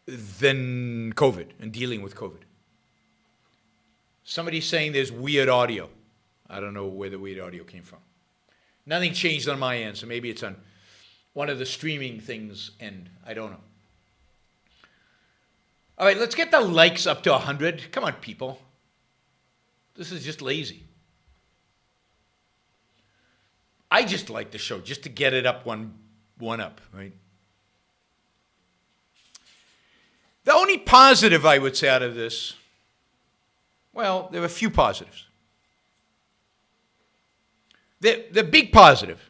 Than COVID and dealing with COVID. Somebody's saying there's weird audio. I don't know where the weird audio came from. Nothing changed on my end, so maybe it's on one of the streaming things end. I don't know. All right, let's get the likes up to 100. Come on, people. This is just lazy. I just like the show, just to get it up one up, right? The only positive I would say out of this, well, there are a few positives. The big positive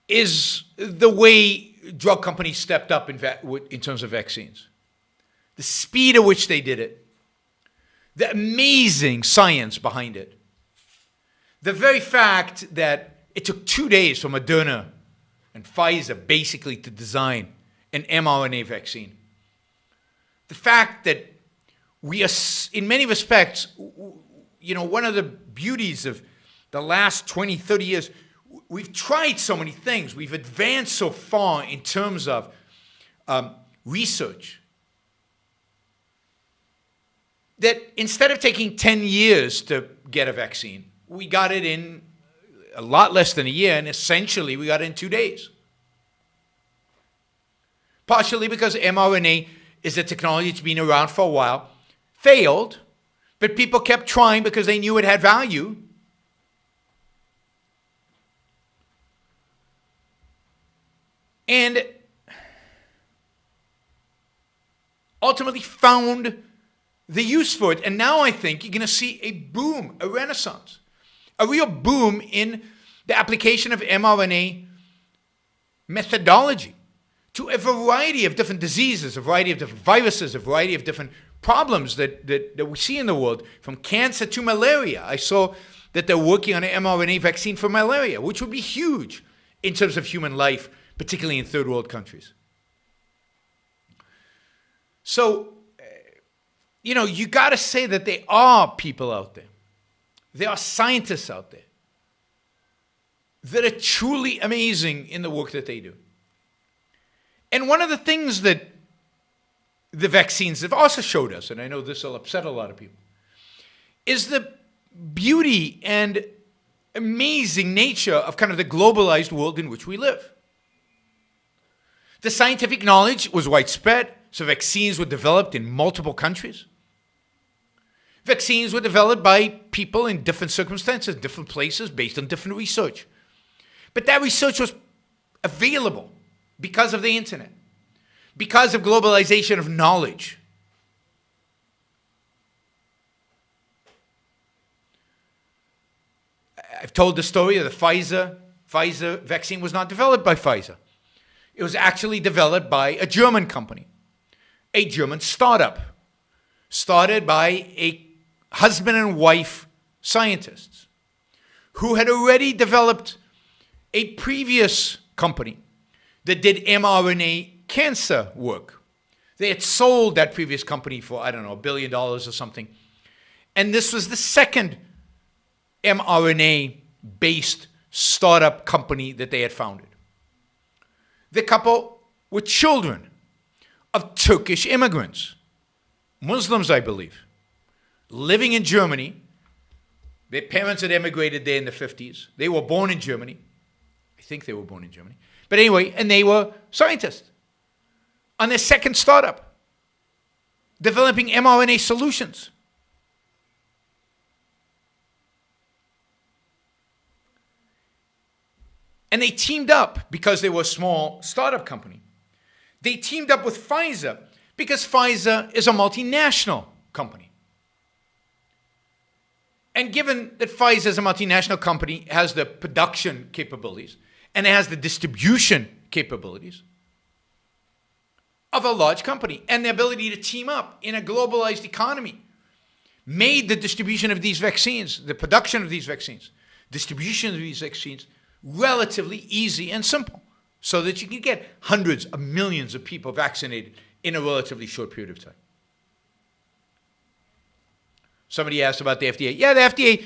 is the way drug companies stepped up in terms of vaccines. The speed at which they did it. The amazing science behind it. The very fact that it took 2 days for Moderna and Pfizer basically to design an mRNA vaccine. The fact that we are, in many respects, you know, one of the beauties of the last 20, 30 years, we've tried so many things. We've advanced so far in terms of research that instead of taking 10 years to get a vaccine, we got it in a lot less than a year, and essentially we got it in 2 days. Partially because mRNA is a technology that's been around for a while, failed, but people kept trying because they knew it had value. And ultimately found the use for it. And now I think you're going to see a boom, a renaissance, a real boom in the application of mRNA methodology to a variety of different diseases, a variety of different viruses, a variety of different problems that we see in the world, from cancer to malaria. I saw that they're working on an mRNA vaccine for malaria, which would be huge in terms of human life, particularly in third world countries. So, you know, you got to say that there are people out there. There are scientists out there that are truly amazing in the work that they do. And one of the things that the vaccines have also showed us, and I know this will upset a lot of people, is the beauty and amazing nature of kind of the globalized world in which we live. The scientific knowledge was widespread, so vaccines were developed in multiple countries. Vaccines were developed by people in different circumstances, different places, based on different research. But that research was available because of the internet, because of globalization of knowledge. I've told the story of the Pfizer vaccine was not developed by Pfizer. It was actually developed by a German company, a German startup, started by a husband and wife scientists who had already developed a previous company that did mRNA cancer work. They had sold that previous company for, I don't know, $1 billion or something. And this was the second mRNA-based startup company that they had founded. The couple were children of Turkish immigrants, Muslims, I believe, living in Germany. Their parents had emigrated there in the 50s. They were born in Germany. I think they were born in Germany. But anyway, and they were scientists on their second startup, developing mRNA solutions. And they teamed up because they were a small startup company. They teamed up with Pfizer because Pfizer is a multinational company. And given that Pfizer is a multinational company, has the production capabilities, and it has the distribution capabilities of a large company, and the ability to team up in a globalized economy, made the distribution of these vaccines, the production of these vaccines, distribution of these vaccines, relatively easy and simple, so that you can get hundreds of millions of people vaccinated in a relatively short period of time. Somebody asked about the FDA. Yeah, the FDA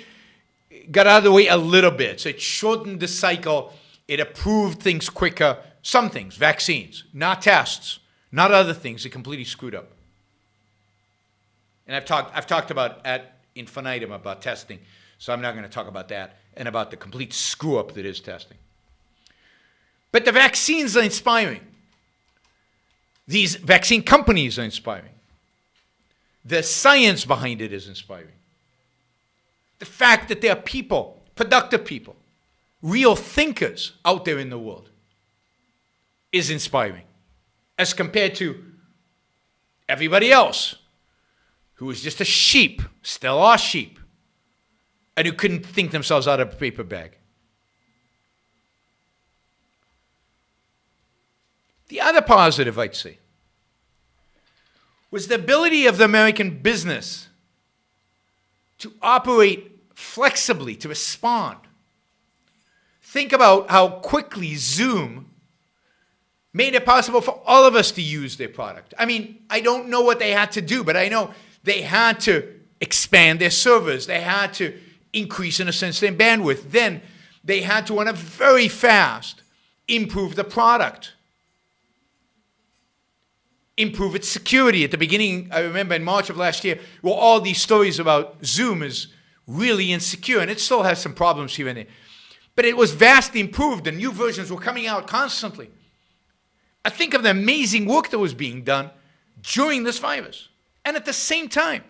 got out of the way a little bit. So it shortened the cycle. It approved things quicker. Some things, vaccines, not tests, not other things. It completely screwed up. And I've talked about ad infinitum about testing, so I'm not going to talk about that and about the complete screw up that is testing. But the vaccines are inspiring. These vaccine companies are inspiring. The science behind it is inspiring. The fact that there are people, productive people, real thinkers out there in the world is inspiring, as compared to everybody else who is just a sheep, still are sheep, and who couldn't think themselves out of a paper bag. The other positive, I'd say, was the ability of the American business to operate flexibly, to respond. Think about how quickly Zoom made it possible for all of us to use their product. I mean, I don't know what they had to do, but I know they had to expand their servers. They had to increase, in a sense, their bandwidth. Then they had to, on a very fast, improve the product. Improve its security. At the beginning, I remember in March of last year, well, all these stories about Zoom is really insecure, and it still has some problems here and there. But it was vastly improved, and new versions were coming out constantly. I think of the amazing work that was being done during this virus. And at the same time,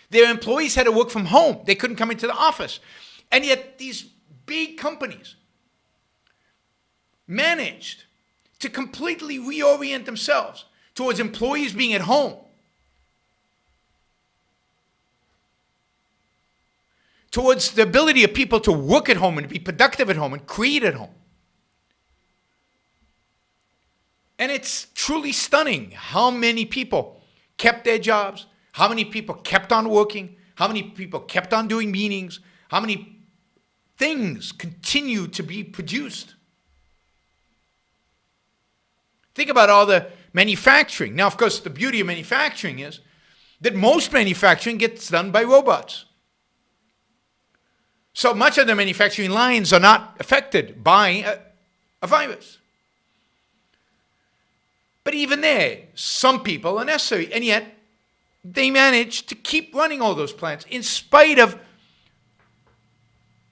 their employees had to work from home. They couldn't come into the office. And yet these big companies managed to completely reorient themselves towards employees being at home, towards the ability of people to work at home and be productive at home and create at home. And it's truly stunning how many people kept their jobs, how many people kept on working, how many people kept on doing meetings, how many things continue to be produced. Think about all the manufacturing. Now, of course, the beauty of manufacturing is that most manufacturing gets done by robots. So much of the manufacturing lines are not affected by a virus. But even there, some people are necessary, and yet they manage to keep running all those plants in spite of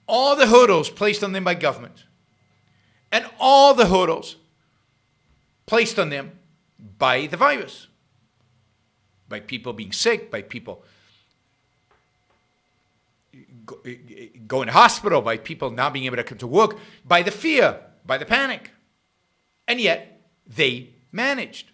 all the hurdles placed on them by government and all the hurdles placed on them by the virus, by people being sick, by people going to hospital, by people not being able to come to work, by the fear, by the panic. And yet, they managed.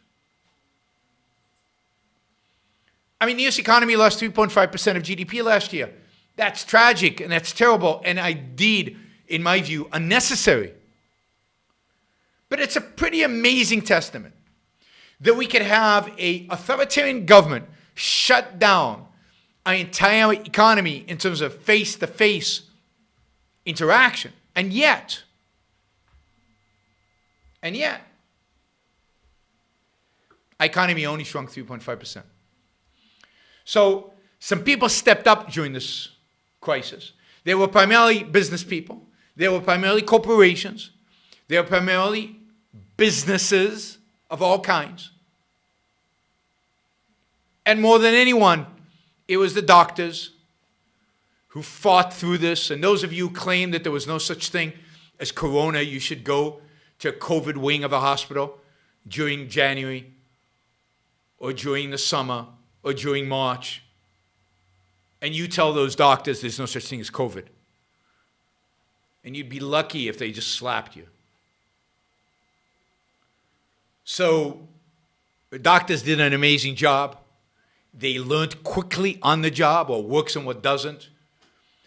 I mean, the U.S. economy lost 3.5% of GDP last year. That's tragic, and that's terrible, and indeed, in my view, unnecessary. But it's a pretty amazing testament that we could have an authoritarian government shut down our entire economy in terms of face-to-face interaction. And yet, our economy only shrunk 3.5%. So some people stepped up during this crisis. They were primarily business people. They were primarily corporations. They were primarily businesses of all kinds. And more than anyone, it was the doctors who fought through this. And those of you who claim that there was no such thing as corona, you should go to a COVID wing of a hospital during January or during the summer or during March, and you tell those doctors there's no such thing as COVID. And you'd be lucky if they just slapped you. So the doctors did an amazing job. They learned quickly on the job what works and what doesn't.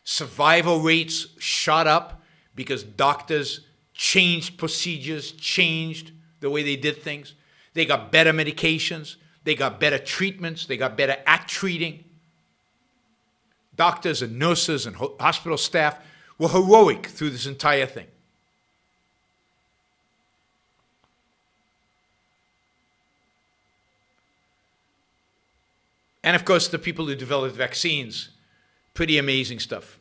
Survival rates shot up because doctors changed procedures, changed the way they did things. They got better medications. They got better treatments. They got better at treating. Doctors and nurses and hospital staff were heroic through this entire thing. And of course, the people who developed vaccines, pretty amazing stuff.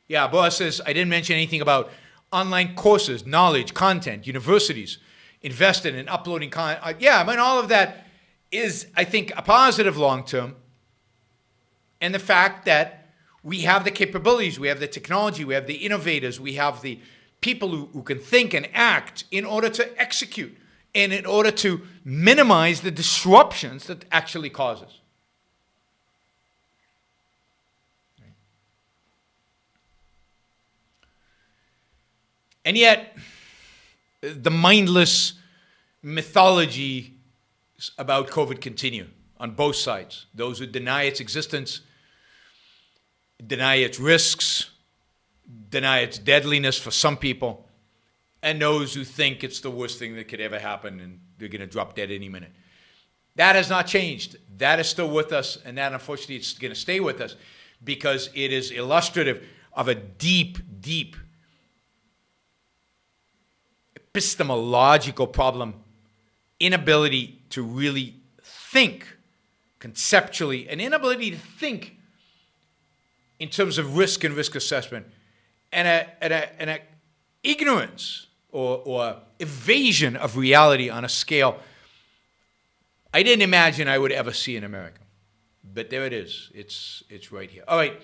Yeah, Boaz says, I didn't mention anything about online courses, knowledge, content, universities invested in uploading content. Yeah, I mean, all of that is, I think, a positive long term. And the fact that we have the capabilities, we have the technology, we have the innovators, we have the people who can think and act in order to execute and in order to minimize the disruptions that actually causes. And yet, the mindless mythology about COVID continue on both sides. Those who deny its existence, deny its risks, deny its deadliness for some people, and those who think it's the worst thing that could ever happen and they're going to drop dead any minute. That has not changed. That is still with us, and that, unfortunately, it's going to stay with us because it is illustrative of a deep, deep epistemological problem, inability to really think conceptually, an inability to think in terms of risk and risk assessment, and a ignorance or evasion of reality on a scale I didn't imagine I would ever see in America. But there it is. It's right here. All right.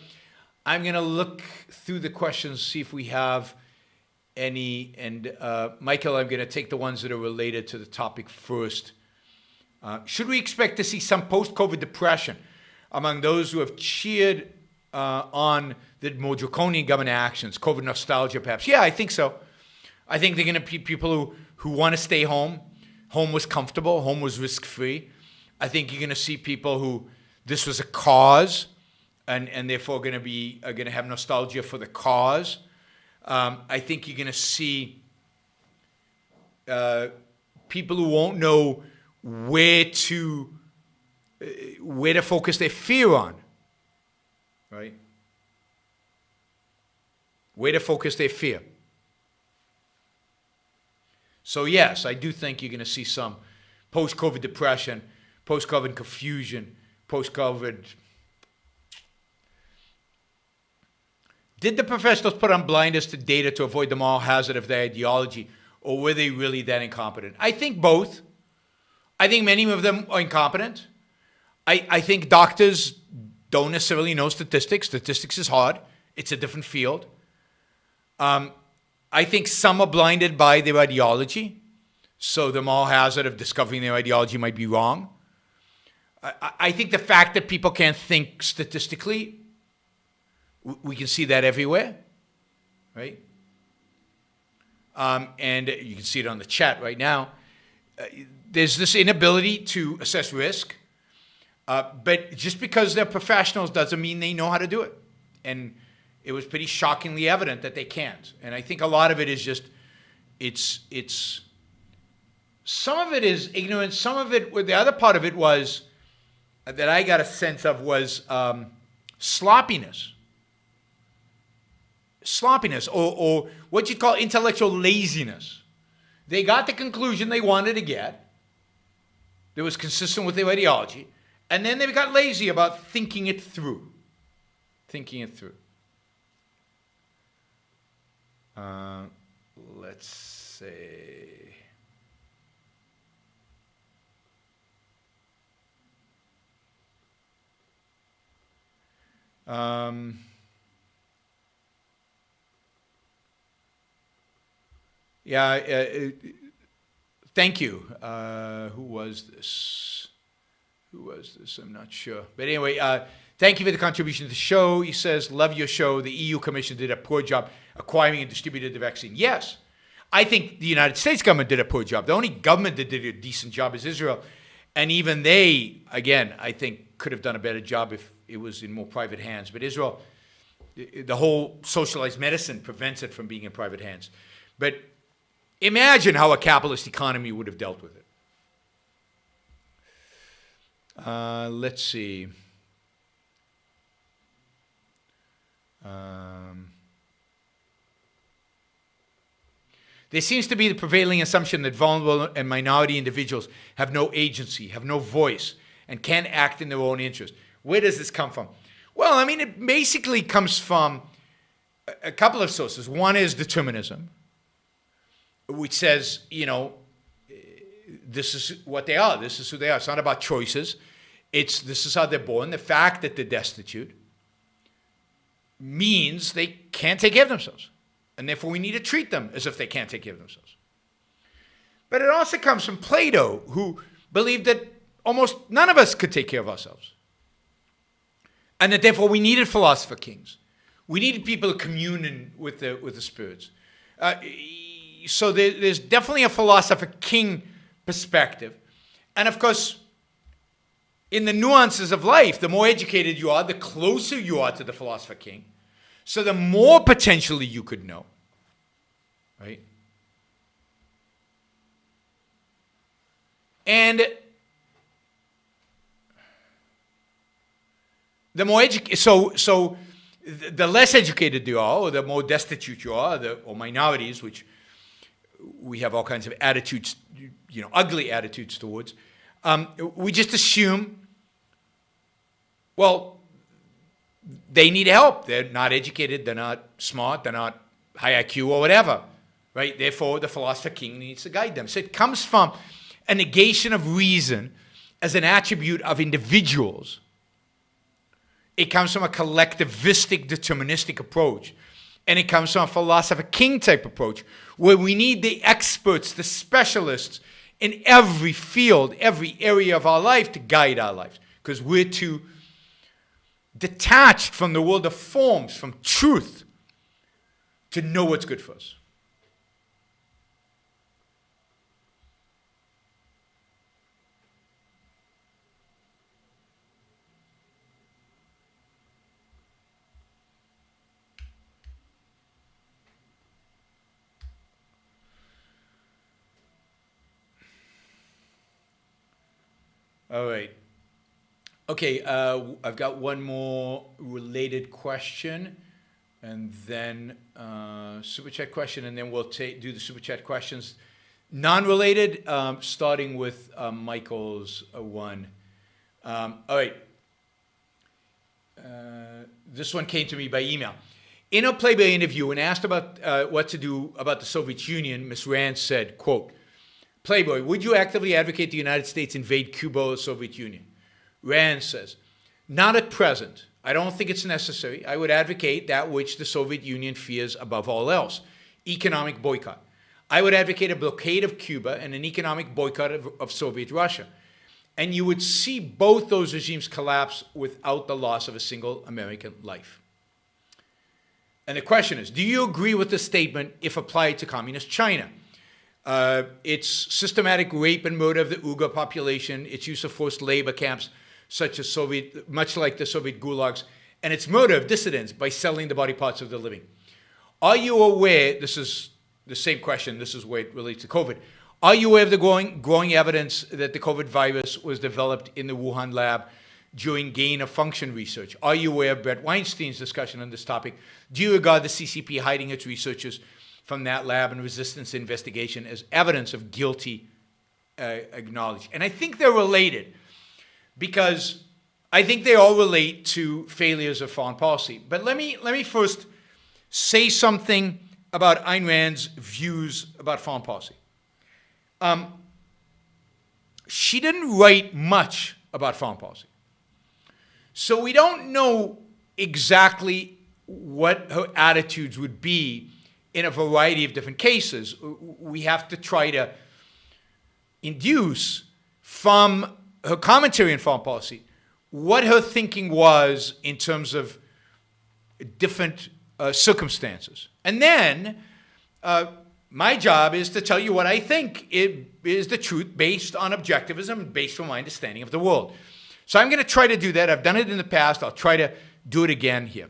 I'm going to look through the questions, see if we have any. And Michael, I'm going to take the ones that are related to the topic first. Should we expect to see some post-COVID depression among those who have cheered on the more draconian government actions, COVID nostalgia perhaps? Yeah, I think so. I think they're going to be people who want to stay home. Home was comfortable. Home was risk-free. I think you're going to see people who this was a cause, and therefore going to have nostalgia for the cause. I think you're going to see people who won't know where to focus their fear on, right? Where to focus their fear. So yes, I do think you're going to see some post-COVID depression, post-COVID confusion, post-COVID. Did the professionals put on blinders to data to avoid the moral hazard of their ideology, or were they really that incompetent? I think both. I think many of them are incompetent. I think doctors don't necessarily know statistics. Statistics is hard. It's a different field. I think some are blinded by their ideology, so the moral hazard of discovering their ideology might be wrong. I think the fact that people can't think statistically, we can see that everywhere, right? And you can see it on the chat right now. There's this inability to assess risk, but just because they're professionals doesn't mean they know how to do it. And it was pretty shockingly evident that they can't. And I think a lot of it is just, it's some of it is ignorance. Some of it, the other part of it was, that I got a sense of was sloppiness. Sloppiness, or what you'd call intellectual laziness. They got the conclusion they wanted to get that was consistent with their ideology, and then they got lazy about thinking it through. Thinking it through. Let's say. Yeah, thank you. Who was this? I'm not sure. But anyway, thank you for the contribution to the show. He says, love your show. The EU Commission did a poor job acquiring and distributed the vaccine. Yes. I think the United States government did a poor job. The only government that did a decent job is Israel. And even they, again, I think could have done a better job if it was in more private hands. But Israel, the whole socialized medicine prevents it from being in private hands. But imagine how a capitalist economy would have dealt with it. Let's see. There seems to be the prevailing assumption that vulnerable and minority individuals have no agency, have no voice, and can't act in their own interest. Where does this come from? Well, I mean, it basically comes from a couple of sources. One is determinism, which says, you know, this is what they are. This is who they are. It's not about choices. This is how they're born. The fact that they're destitute means they can't take care of themselves. And therefore, we need to treat them as if they can't take care of themselves. But it also comes from Plato, who believed that almost none of us could take care of ourselves. And that therefore, we needed philosopher kings. We needed people to commune with the spirits. So there's definitely a philosopher king perspective. And of course, in the nuances of life, the more educated you are, the closer you are to the philosopher king. So the more potentially you could know, right? And the more so the less educated you are, or the more destitute you are, or minorities, which we have all kinds of attitudes, you know, ugly attitudes towards. We just assume, well, they need help. They're not educated. They're not smart. They're not high IQ or whatever, right? Therefore, the philosopher king needs to guide them. So it comes from a negation of reason as an attribute of individuals. It comes from a collectivistic, deterministic approach. And it comes from a philosopher king type approach, where we need the experts, the specialists in every field, every area of our life to guide our lives. Because we're too detached from the world of forms, from truth, to know what's good for us. All right. Okay, I've got one more related question, and then super chat question, and then we'll do the super chat questions. Non-related, starting with Michael's one. All right. This one came to me by email. In a Playboy interview, when asked about what to do about the Soviet Union, Ms. Rand said, quote, Playboy, would you actively advocate the United States invade Cuba or the Soviet Union? Rand says, not at present. I don't think it's necessary. I would advocate that which the Soviet Union fears above all else, economic boycott. I would advocate a blockade of Cuba and an economic boycott of Soviet Russia. And you would see both those regimes collapse without the loss of a single American life. And the question is, do you agree with this statement if applied to communist China? Its systematic rape and murder of the Uyghur population, its use of forced labor camps, much like the Soviet gulags, and its murder of dissidents by selling the body parts of the living. Are you aware, this is the same question, this is where it relates to COVID, are you aware of the growing evidence that the COVID virus was developed in the Wuhan lab during gain-of-function research? Are you aware of Brett Weinstein's discussion on this topic? Do you regard the CCP hiding its researchers from that lab and resistance investigation as evidence of guilty acknowledged? And I think they're related, because I think they all relate to failures of foreign policy. But let me first say something about Ayn Rand's views about foreign policy. She didn't write much about foreign policy. So we don't know exactly what her attitudes would be in a variety of different cases. We have to try to induce from her commentary on foreign policy what her thinking was in terms of different circumstances. And then my job is to tell you what I think is the truth based on objectivism, based on my understanding of the world. So I'm going to try to do that. I've done it in the past. I'll try to do it again here.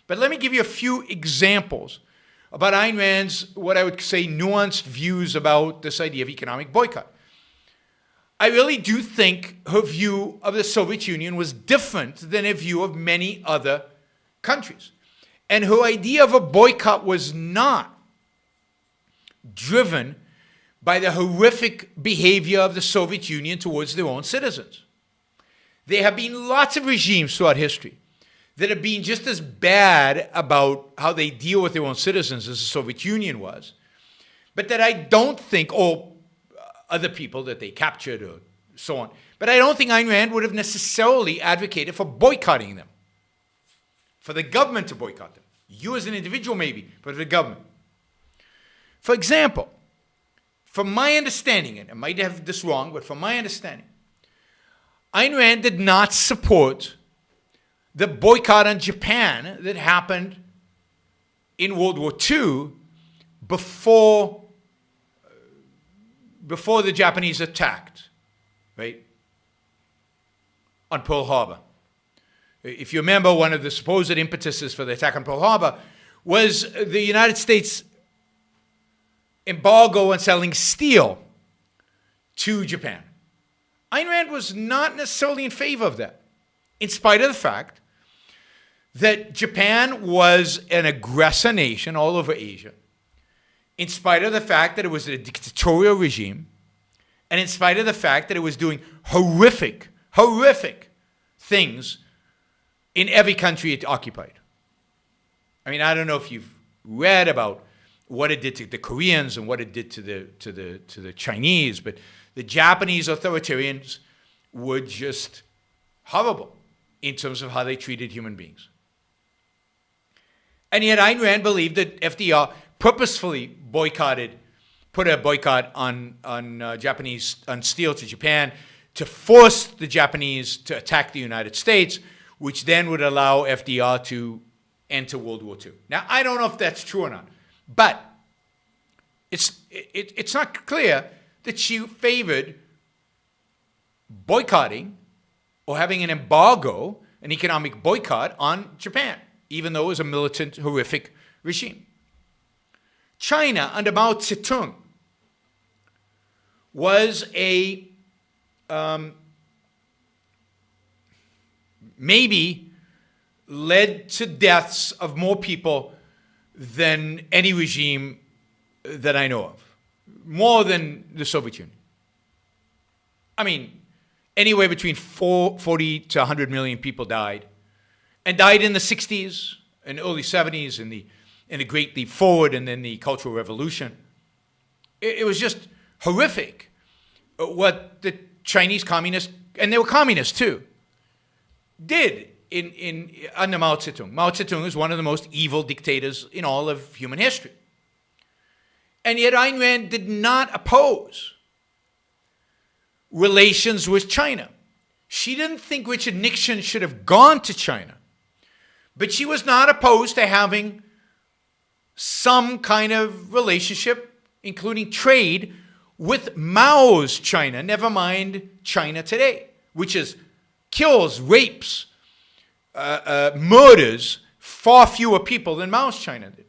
But let me give you a few examples about Ayn Rand's, what I would say, nuanced views about this idea of economic boycott. I really do think her view of the Soviet Union was different than a view of many other countries. And her idea of a boycott was not driven by the horrific behavior of the Soviet Union towards their own citizens. There have been lots of regimes throughout history that have been just as bad about how they deal with their own citizens as the Soviet Union was, but that I don't think, or other people that they captured or so on, but I don't think Ayn Rand would have necessarily advocated for boycotting them, for the government to boycott them. You as an individual maybe, but the government. For example, from my understanding, and I might have this wrong, but from my understanding, Ayn Rand did not support the boycott on Japan that happened in World War II before the Japanese attacked, right, on Pearl Harbor. If you remember, one of the supposed impetuses for the attack on Pearl Harbor was the United States embargo on selling steel to Japan. Ayn Rand was not necessarily in favor of that, in spite of the fact that Japan was an aggressor nation all over Asia, in spite of the fact that it was a dictatorial regime, and in spite of the fact that it was doing horrific things in every country it occupied. I mean, I don't know if you've read about what it did to the Koreans and what it did to the Chinese, but the Japanese authoritarians were just horrible in terms of how they treated human beings. And yet Ayn Rand believed that FDR purposefully put a boycott on steel to Japan to force the Japanese to attack the United States, which then would allow FDR to enter World War II. Now, I don't know if that's true or not, but it's not clear that she favored boycotting or having an embargo, an economic boycott on Japan, even though it was a militant, horrific regime. China, under Mao Zedong, was maybe led to deaths of more people than any regime that I know of, more than the Soviet Union. I mean, anywhere between 40 to 100 million people died, and died in the 60s and early 70s in the Great Leap Forward and then the Cultural Revolution. It was just horrific what the Chinese communists, and they were communists too, did under Mao Zedong. Mao Zedong is one of the most evil dictators in all of human history. And yet Ayn Rand did not oppose relations with China. She didn't think Richard Nixon should have gone to China, but she was not opposed to having some kind of relationship, including trade, with Mao's China, never mind China today, which is kills, rapes, murders far fewer people than Mao's China did.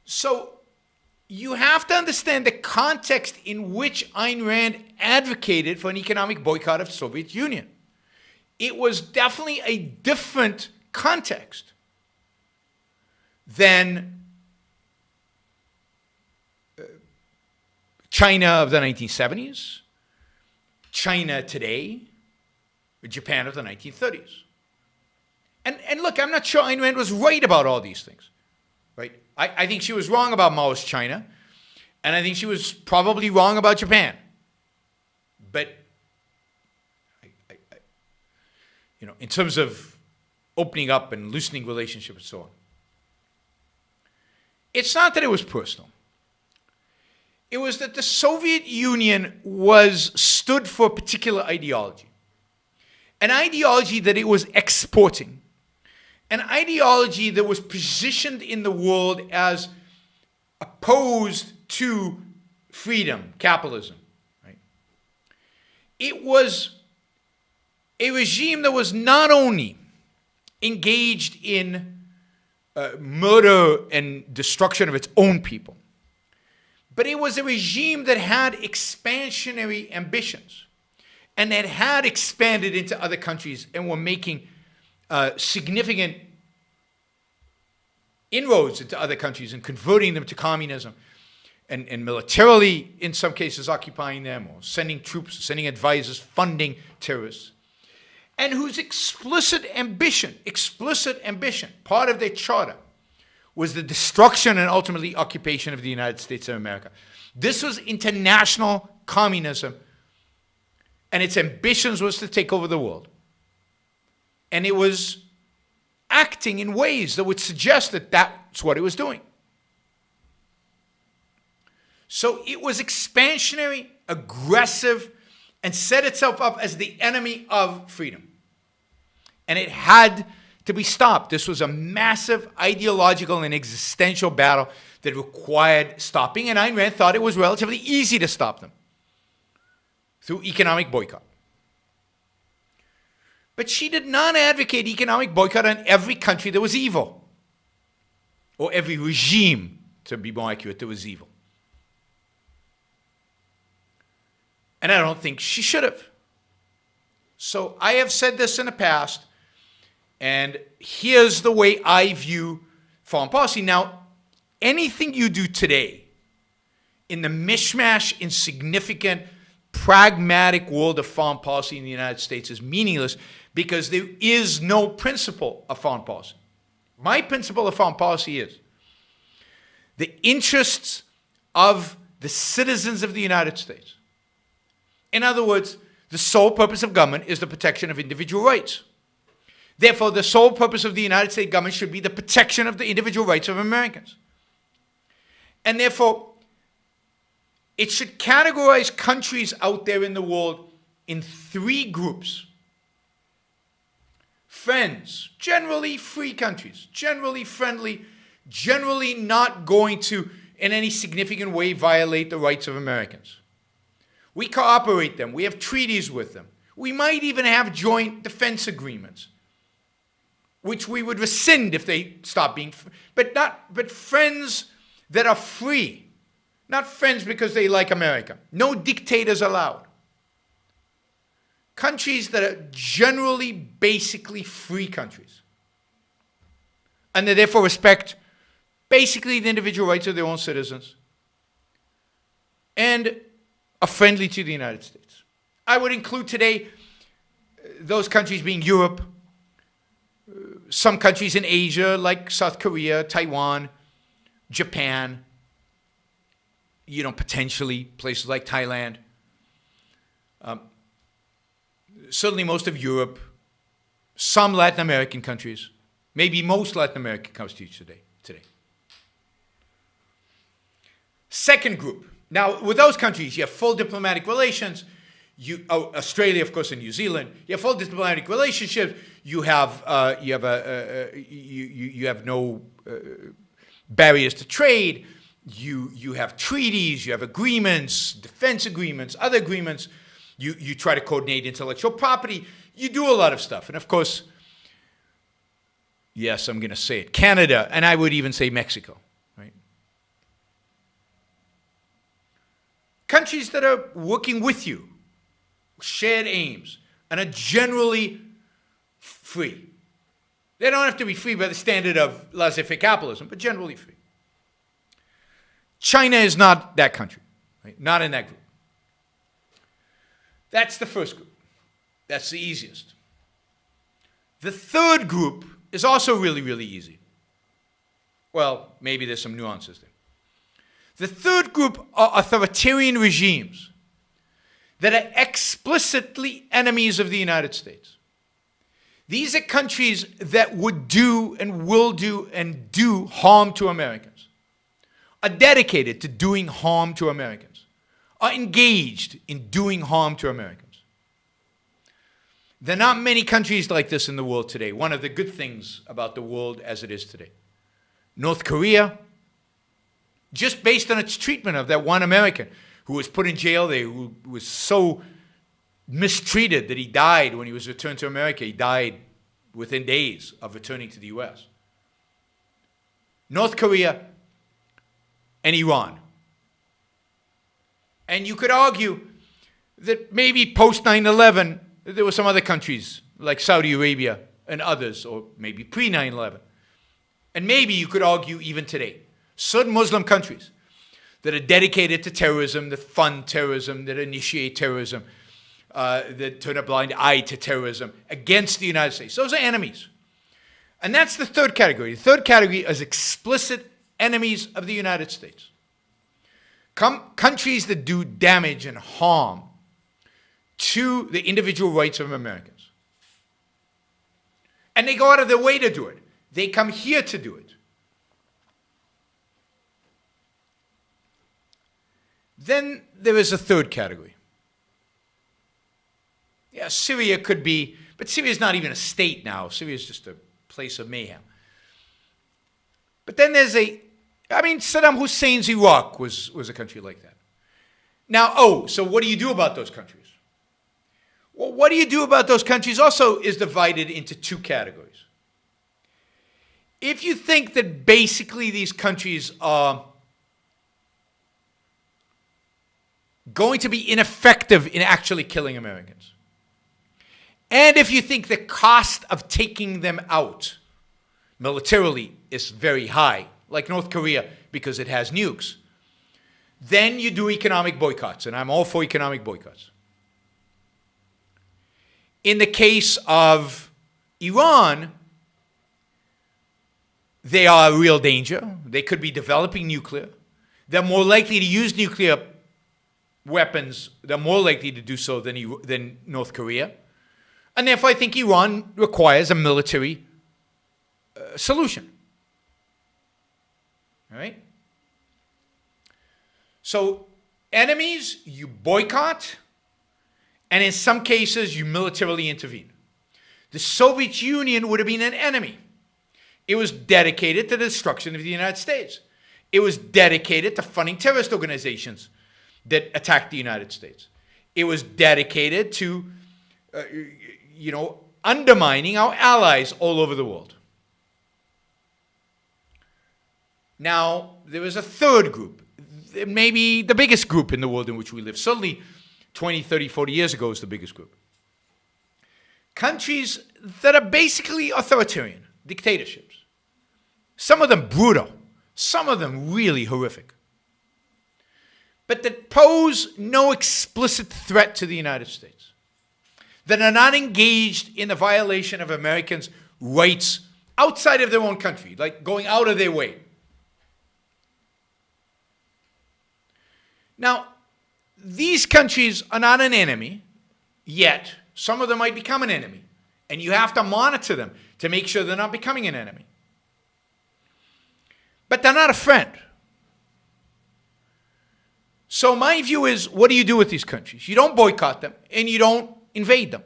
So you have to understand the context in which Ayn Rand advocated for an economic boycott of the Soviet Union. It was definitely a different context than China of the 1970s, China today, Japan of the 1930s. And look, I'm not sure Ayn Rand was right about all these things, right? I think she was wrong about Mao's China, and I think she was probably wrong about Japan. But, in terms of opening up and loosening relationships and so on, it's not that it was personal. It was that the Soviet Union stood for a particular ideology. An ideology that it was exporting. An ideology that was positioned in the world as opposed to freedom, capitalism. Right? It was a regime that was not only engaged in murder and destruction of its own people, but it was a regime that had expansionary ambitions and that had expanded into other countries and were making significant inroads into other countries and converting them to communism and militarily, in some cases, occupying them or sending troops, sending advisors, funding terrorists, and whose explicit ambition, part of their charter, was the destruction and ultimately occupation of the United States of America. This was international communism, and its ambitions was to take over the world. And it was acting in ways that would suggest that that's what it was doing. So it was expansionary, aggressive, and set itself up as the enemy of freedom. And it had to be stopped. This was a massive ideological and existential battle that required stopping, and Ayn Rand thought it was relatively easy to stop them through economic boycott. But she did not advocate economic boycott on every country that was evil, or every regime, to be more accurate, that was evil. And I don't think she should have. So I have said this in the past, and here's the way I view foreign policy. Now, anything you do today in the mishmash, insignificant, pragmatic world of foreign policy in the United States is meaningless because there is no principle of foreign policy. My principle of foreign policy is the interests of the citizens of the United States. In other words, the sole purpose of government is the protection of individual rights. Therefore, the sole purpose of the United States government should be the protection of the individual rights of Americans. And therefore, it should categorize countries out there in the world in three groups. Friends, generally free countries, generally friendly, generally not going to, in any significant way, violate the rights of Americans. We cooperate them. We have treaties with them. We might even have joint defense agreements, which we would rescind if they stop being, but friends that are free, not friends because they like America. No dictators allowed. Countries that are generally, basically free countries, and they therefore respect basically the individual rights of their own citizens, and are friendly to the United States. I would include today those countries being Europe, some countries in Asia like South Korea, Taiwan, Japan, potentially places like Thailand. Certainly most of Europe, some Latin American countries, maybe most Latin American countries today. Second group. Now, with those countries, you have full diplomatic relations. Australia, of course, and New Zealand. You have full diplomatic relationships. You have no barriers to trade. You have treaties. You have agreements, defense agreements, other agreements. You try to coordinate intellectual property. You do a lot of stuff. And of course, yes, I'm going to say it, Canada, and I would even say Mexico. Countries that are working with you, shared aims, and are generally free. They don't have to be free by the standard of laissez-faire capitalism, but generally free. China is not that country, right? Not in that group. That's the first group. That's the easiest. The third group is also really, really easy. Well, maybe there's some nuances there. The third group are authoritarian regimes that are explicitly enemies of the United States. These are countries that would do and will do and do harm to Americans. are dedicated to doing harm to Americans, are engaged in doing harm to Americans. There are not many countries like this in the world today. One of the good things about the world as it is today. North Korea, just based on its treatment of that one American who was put in jail there, who was so mistreated that he died when he was returned to America. He died within days of returning to the U.S. North Korea and Iran. And you could argue that maybe post 9/11, there were some other countries like Saudi Arabia and others, or maybe pre 9/11. And maybe you could argue even today, certain Muslim countries that are dedicated to terrorism, that fund terrorism, that initiate terrorism, that turn a blind eye to terrorism against the United States. Those are enemies. And that's the third category. The third category is explicit enemies of the United States. Countries that do damage and harm to the individual rights of Americans. And they go out of their way to do it. They come here to do it. Then there is a third category. Yeah, Syria could be, but Syria is not even a state now. Syria is just a place of mayhem. But then there's Saddam Hussein's Iraq was a country like that. Now, so what do you do about those countries? Well, what do you do about those countries also is divided into two categories. If you think that basically these countries are going to be ineffective in actually killing Americans, and if you think the cost of taking them out militarily is very high, like North Korea because it has nukes, then you do economic boycotts, and I'm all for economic boycotts. In the case of Iran, they are a real danger. They could be developing nuclear. They're more likely to use nuclear weapons. They're more likely to do so than North Korea. And therefore, I think Iran requires a military solution. All right? So, enemies, you boycott, and in some cases, you militarily intervene. The Soviet Union would have been an enemy. It was dedicated to the destruction of the United States. It was dedicated to funding terrorist organizations that attacked the United States. It was dedicated to, undermining our allies all over the world. Now, there is a third group, maybe the biggest group in the world in which we live. Certainly 20, 30, 40 years ago was the biggest group. Countries that are basically authoritarian, dictatorships. Some of them brutal, some of them really horrific. But that pose no explicit threat to the United States. That are not engaged in the violation of Americans' rights outside of their own country, like going out of their way. Now, these countries are not an enemy, yet some of them might become an enemy. And you have to monitor them to make sure they're not becoming an enemy. But they're not a friend. So my view is, what do you do with these countries? You don't boycott them, and you don't invade them.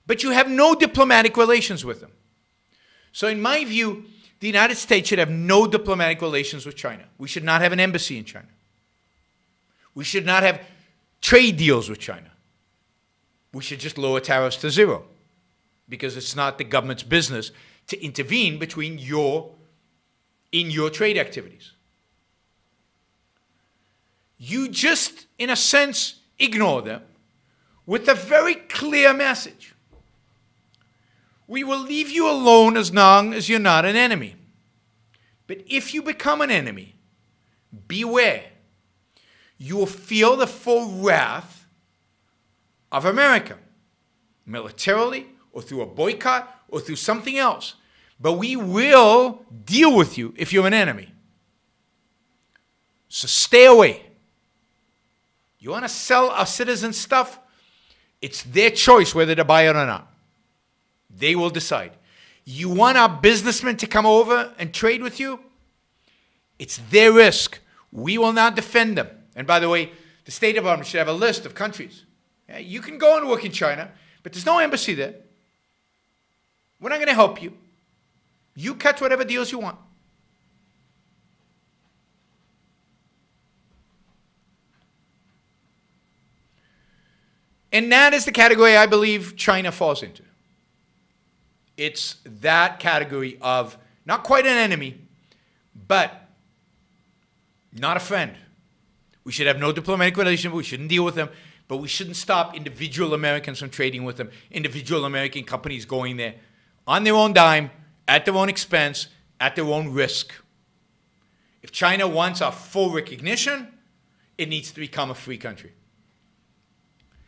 But you have no diplomatic relations with them. So in my view, the United States should have no diplomatic relations with China. We should not have an embassy in China. We should not have trade deals with China. We should just lower tariffs to zero, because it's not the government's business to intervene in your trade activities. You just, in a sense, ignore them with a very clear message. We will leave you alone as long as you're not an enemy. But if you become an enemy, beware. You will feel the full wrath of America, militarily, or through a boycott, or through something else. But we will deal with you if you're an enemy. So stay away. You want to sell our citizens stuff? It's their choice whether to buy it or not. They will decide. You want our businessmen to come over and trade with you? It's their risk. We will not defend them. And by the way, the State Department should have a list of countries. Yeah, you can go and work in China, but there's no embassy there. We're not going to help you. You cut whatever deals you want. And that is the category I believe China falls into. It's that category of not quite an enemy, but not a friend. We should have no diplomatic relationship. We shouldn't deal with them, but we shouldn't stop individual Americans from trading with them, individual American companies going there on their own dime, at their own expense, at their own risk. If China wants our full recognition, it needs to become a free country.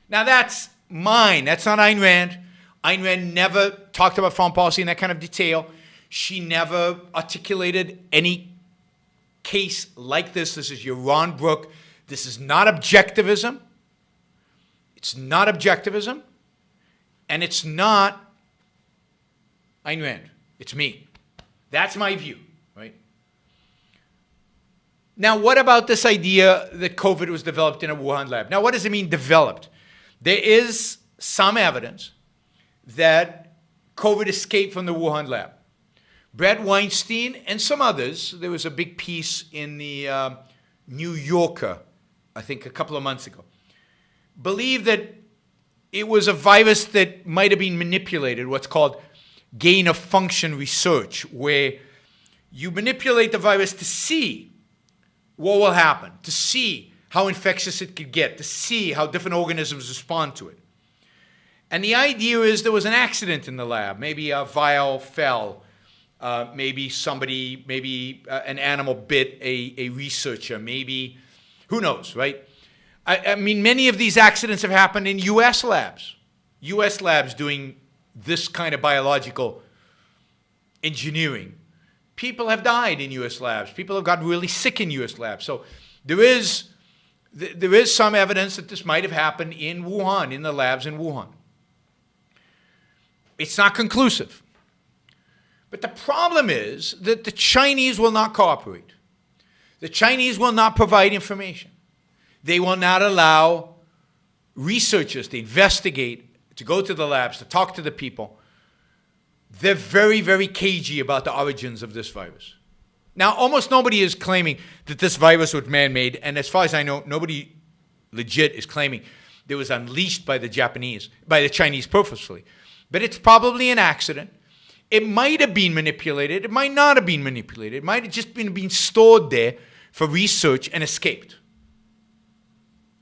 Now that's mine. That's not Ayn Rand. Ayn Rand never talked about foreign policy in that kind of detail. She never articulated any case like this. This is your Ron Brook. This is not objectivism. It's not objectivism. And it's not Ayn Rand. It's me. That's my view, right? Now, what about this idea that COVID was developed in a Wuhan lab? Now, what does it mean, developed? There is some evidence that COVID escaped from the Wuhan lab. Brett Weinstein and some others, there was a big piece in the New Yorker, I think a couple of months ago, believe that it was a virus that might have been manipulated, what's called gain of function research, where you manipulate the virus to see what will happen, to see how infectious it could get, to see how different organisms respond to it. And the idea is there was an accident in the lab. Maybe a vial fell. Maybe an animal bit a researcher. Maybe, who knows, right? I mean, many of these accidents have happened in U.S. labs. U.S. labs doing this kind of biological engineering. People have died in U.S. labs. People have gotten really sick in U.S. labs. So there is some evidence that this might have happened in Wuhan, in the labs in Wuhan. It's not conclusive. But the problem is that the Chinese will not cooperate. The Chinese will not provide information. They will not allow researchers to investigate, to go to the labs, to talk to the people. They're very, very cagey about the origins of this virus. Now, almost nobody is claiming that this virus was man-made, and as far as I know, nobody legit is claiming it was unleashed by the Chinese purposefully. But it's probably an accident. It might have been manipulated. It might not have been manipulated. It might have just been stored there for research and escaped.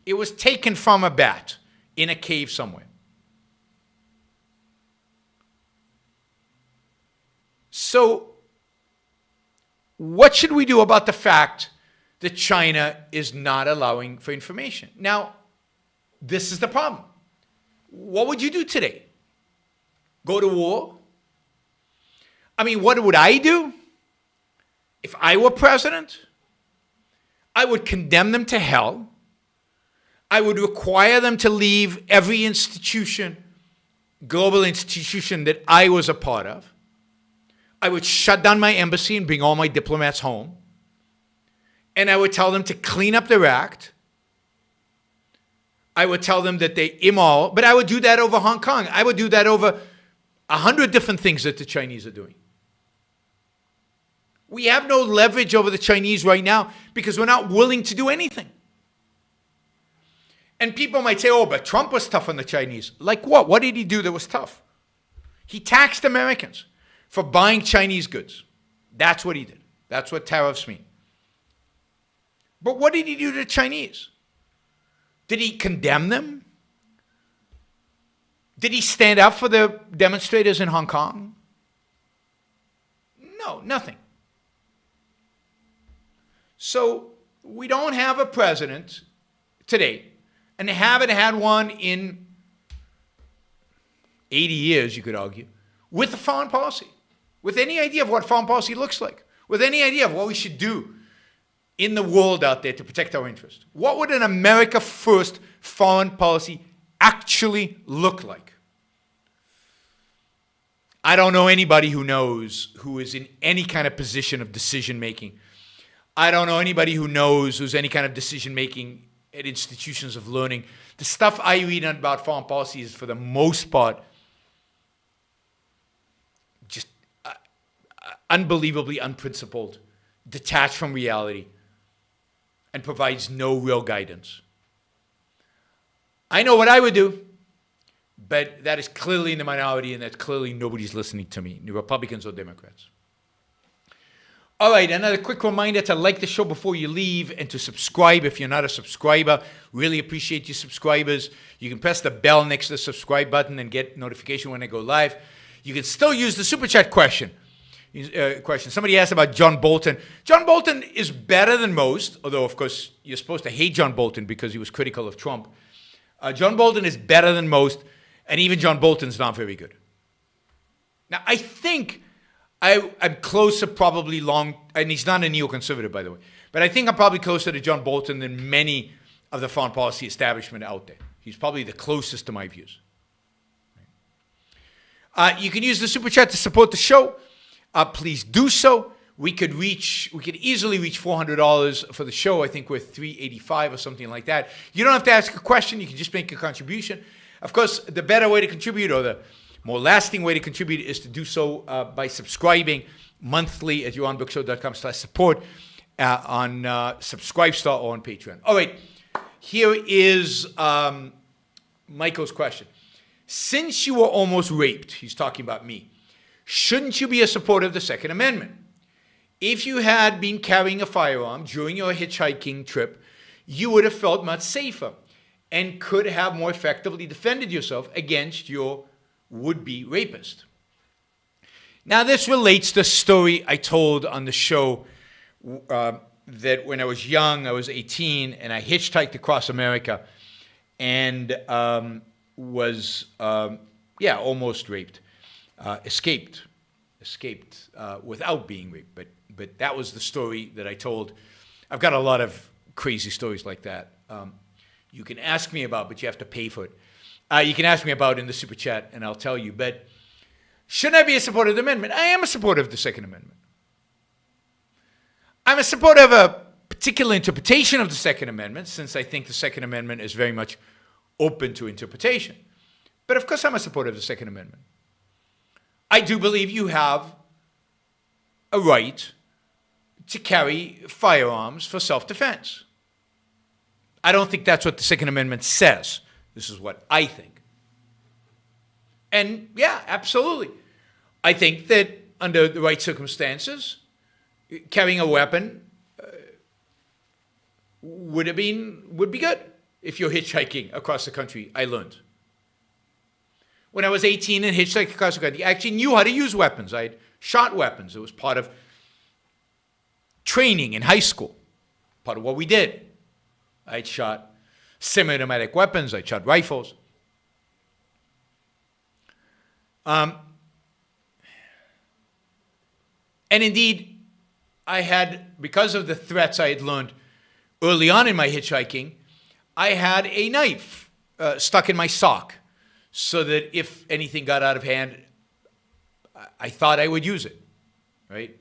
It was taken from a bat in a cave somewhere. So, what should we do about the fact that China is not allowing for information? Now, this is the problem. What would you do today? Go to war? I mean, what would I do? If I were president, I would condemn them to hell. I would require them to leave every institution, global institution that I was a part of. I would shut down my embassy and bring all my diplomats home. And I would tell them to clean up their act. I would tell them that they're immoral. But I would do that over Hong Kong. I would do that over 100 different things that the Chinese are doing. We have no leverage over the Chinese right now because we're not willing to do anything. And people might say, oh, but Trump was tough on the Chinese. Like what? What did he do that was tough? He taxed Americans for buying Chinese goods. That's what he did. That's what tariffs mean. But what did he do to the Chinese? Did he condemn them? Did he stand up for the demonstrators in Hong Kong? No, nothing. So we don't have a president today, and haven't had one in 80 years, you could argue, with a foreign policy, with any idea of what foreign policy looks like, with any idea of what we should do in the world out there to protect our interests. What would an America first foreign policy actually look like? I don't know anybody who knows, who is in any kind of position of decision making. I don't know anybody who knows, who's any kind of decision-making at institutions of learning. The stuff I read about foreign policy is, for the most part, just unbelievably unprincipled, detached from reality, and provides no real guidance. I know what I would do, but that is clearly in the minority, and that's clearly nobody's listening to me, the Republicans or Democrats. All right, another quick reminder to like the show before you leave and to subscribe if you're not a subscriber. Really appreciate you subscribers. You can press the bell next to the subscribe button and get notification when I go live. You can still use the Super Chat question. Somebody asked about John Bolton. John Bolton is better than most, although, of course, you're supposed to hate John Bolton because he was critical of Trump. John Bolton is better than most, and even John Bolton's not very good. Now, I think I'm closer probably and he's not a neoconservative, by the way, but I think I'm probably closer to John Bolton than many of the foreign policy establishment out there. He's probably the closest to my views. You can use the Super Chat to support the show. Please do so. We could easily reach $400 for the show. I think we're $385 or something like that. You don't have to ask a question. You can just make a contribution. Of course, the better way to contribute, or the more lasting way to contribute, is to do so by subscribing monthly at youronbookshow.com/support on Subscribestar or on Patreon. All right, here is Michael's question. Since you were almost raped, he's talking about me, shouldn't you be a supporter of the Second Amendment? If you had been carrying a firearm during your hitchhiking trip, you would have felt much safer and could have more effectively defended yourself against your would-be rapist. Now, this relates to a story I told on the show that when I was young, I was 18, and I hitchhiked across America and was almost raped. Escaped without being raped, but that was the story that I told. I've got a lot of crazy stories like that. You can ask me about, but you have to pay for it. You can ask me about in the Super Chat, and I'll tell you. But shouldn't I be a supporter of the amendment? I am a supporter of the Second Amendment. I'm a supporter of a particular interpretation of the Second Amendment, since I think the Second Amendment is very much open to interpretation. But of course I'm a supporter of the Second Amendment. I do believe you have a right to carry firearms for self-defense. I don't think that's what the Second Amendment says. This is what I think. And yeah, absolutely. I think that under the right circumstances, carrying a weapon would be good. If you're hitchhiking across the country, I learned. When I was 18 and hitchhiking across the country, I actually knew how to use weapons. I had shot weapons. It was part of training in high school, part of what we did. I'd shot semi-automatic weapons. I'd shot rifles. And indeed, I had, because of the threats I had learned early on in my hitchhiking, I had a knife stuck in my sock so that if anything got out of hand, I thought I would use it, right?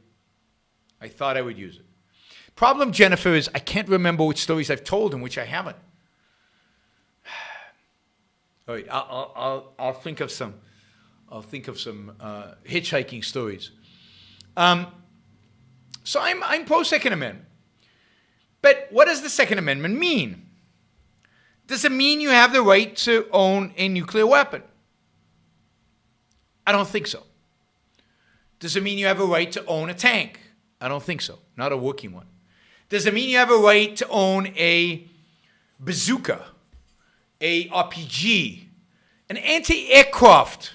I thought I would use it. Problem, Jennifer, is I can't remember which stories I've told and which I haven't. All right, I'll think of some. I'll think of some hitchhiking stories. So I'm pro-Second Amendment. But what does the Second Amendment mean? Does it mean you have the right to own a nuclear weapon? I don't think so. Does it mean you have a right to own a tank? I don't think so. Not a working one. Does it mean you have a right to own a bazooka, a RPG, an anti-aircraft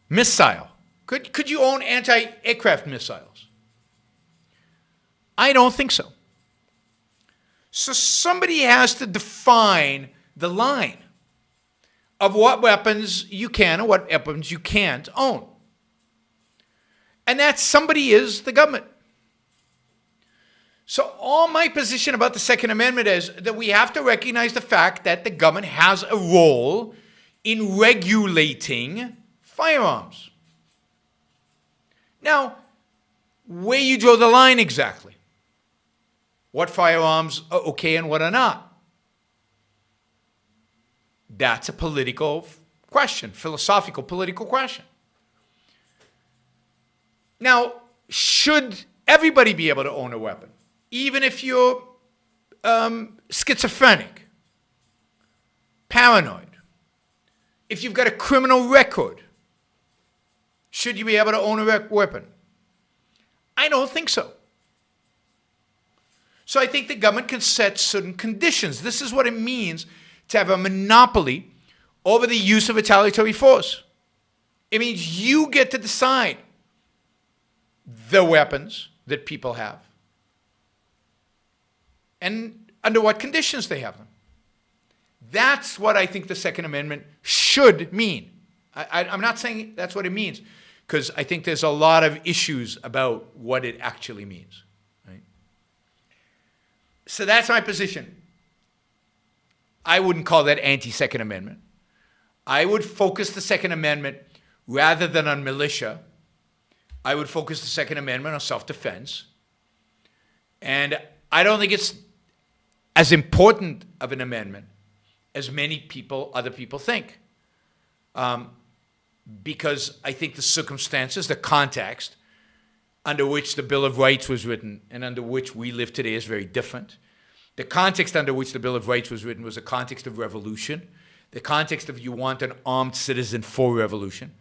missile? Could you own anti-aircraft missiles? I don't think so. So somebody has to define the line of what weapons you can and what weapons you can't own. And that somebody is the government. So all my position about the Second Amendment is that we have to recognize the fact that the government has a role in regulating firearms. Now, where you draw the line exactly? what firearms are okay and what are not. That's a political question, philosophical political question. Now, should everybody be able to own a weapon, even if you're schizophrenic, paranoid, if you've got a criminal record? Should you be able to own a weapon? I don't think so. So I think the government can set certain conditions. This is what it means to have a monopoly over the use of retaliatory force. It means you get to decide the weapons that people have and under what conditions they have them. That's what I think the Second Amendment should mean. I'm not saying that's what it means, because I think there's a lot of issues about what it actually means. Right? So that's my position. I wouldn't call that anti-Second Amendment. I would focus the Second Amendment, rather than on militia, I would focus the Second Amendment on self-defense. And I don't think it's as important of an amendment as many people, other people think. Because I think the circumstances, the context under which the Bill of Rights was written and under which we live today is very different. The context under which the Bill of Rights was written was a context of revolution, the context of you want an armed citizen for revolution.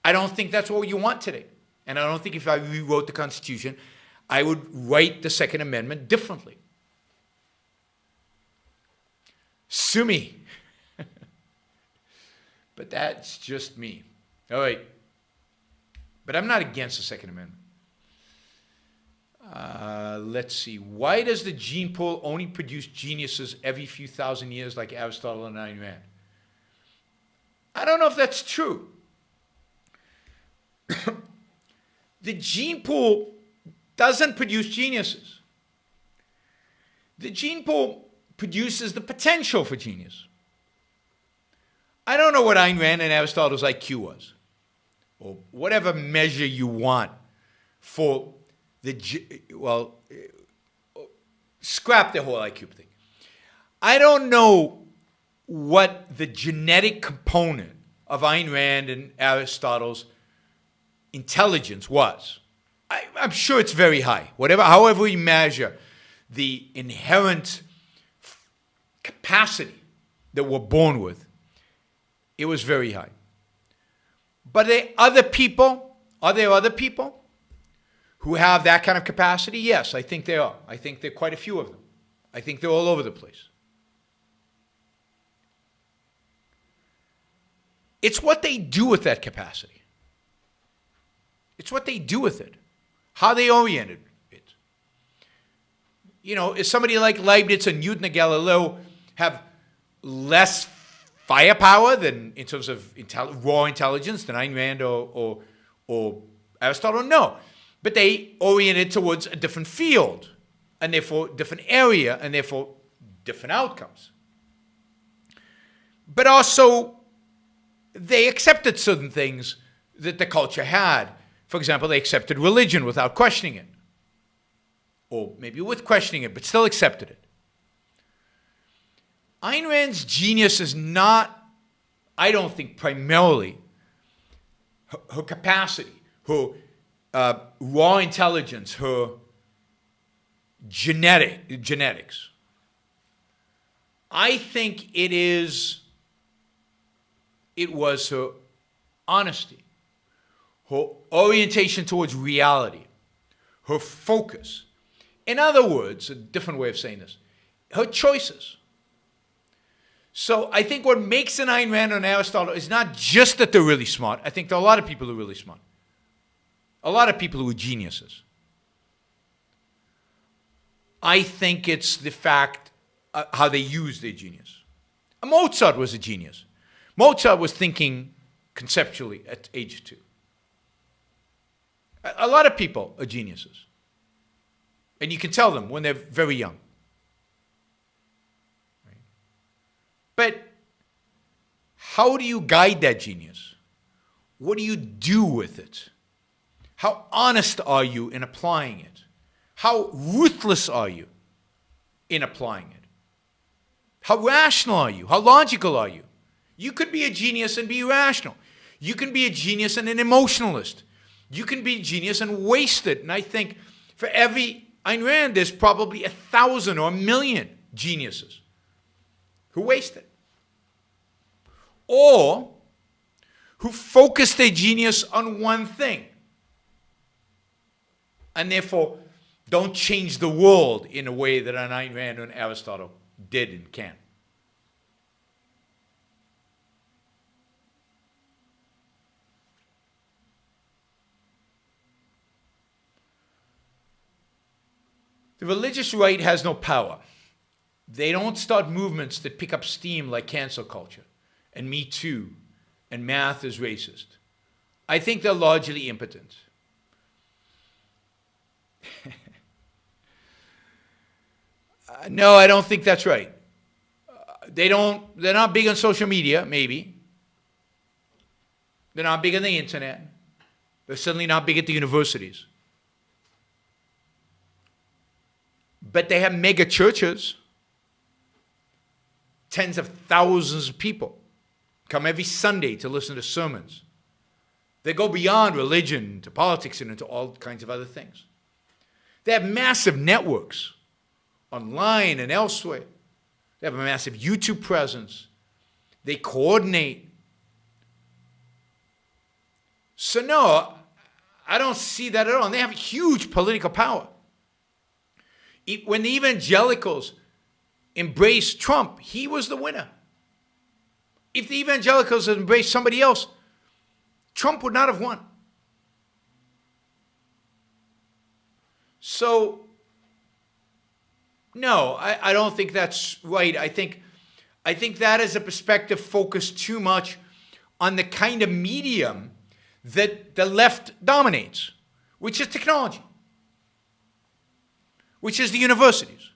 I don't think that's what you want today. And I don't think if I rewrote the Constitution, I would write the Second Amendment differently. Sue me. But that's just me. All right. But I'm not against the Second Amendment. Let's see. Why does the gene pool only produce geniuses every few thousand years like Aristotle and Ayn Rand? I don't know if that's true. The gene pool doesn't produce geniuses. The gene pool produces the potential for genius. I don't know what Ayn Rand and Aristotle's IQ was, or whatever measure you want for scrap the whole IQ thing. I don't know what the genetic component of Ayn Rand and Aristotle's intelligence was. I'm sure it's very high. However we measure the inherent capacity that we're born with, it was very high. But are there other people who have that kind of capacity? Yes, I think there are. I think there are quite a few of them. I think they're all over the place. It's what they do with that capacity. It's what they do with it. How they oriented it. You know, is somebody like Leibniz and Newton and Galileo have less firepower than, in terms of raw intelligence, than Ayn Rand or Aristotle? No. But they oriented towards a different field, and therefore different area, and therefore different outcomes. But also, they accepted certain things that the culture had. For example, they accepted religion without questioning it. Or maybe with questioning it, but still accepted it. Ayn Rand's genius is not, I don't think, primarily her capacity, her raw intelligence, her genetics. I think it was her honesty, her orientation towards reality, her focus. In other words, a different way of saying this, her choices. So I think what makes an Ayn Rand and Aristotle is not just that they're really smart. I think there are a lot of people who are really smart. A lot of people who are geniuses. I think it's the fact how they use their genius. Mozart was a genius. Mozart was thinking conceptually at age 2. A lot of people are geniuses. And you can tell them when they're very young. Right? But how do you guide that genius? What do you do with it? How honest are you in applying it? How ruthless are you? in applying it? How rational are you? How logical are you? You could be a genius and be irrational. You can be a genius and an emotionalist. You can be a genius and waste it. And I think for every Ayn Rand, there's probably 1,000 or 1,000,000 geniuses who waste it. Or who focus their genius on one thing. And therefore don't change the world in a way that an Ayn Rand and Aristotle did and can. The religious right has no power. They don't start movements that pick up steam like cancel culture and Me Too and math is racist. I think they're largely impotent. No, I don't think that's right. They're not big on social media, maybe. They're not big on the internet. They're certainly not big at the universities. But they have mega churches. Tens of thousands of people come every Sunday to listen to sermons. They go beyond religion to politics and into all kinds of other things. They have massive networks online and elsewhere. They have a massive YouTube presence. They coordinate. So no, I don't see that at all. And they have huge political power. When the evangelicals embraced Trump, he was the winner. If the evangelicals had embraced somebody else, Trump would not have won. So, no, I don't think that's right. I think that is a perspective focused too much on the kind of medium that the left dominates, which is technology, which is the universities,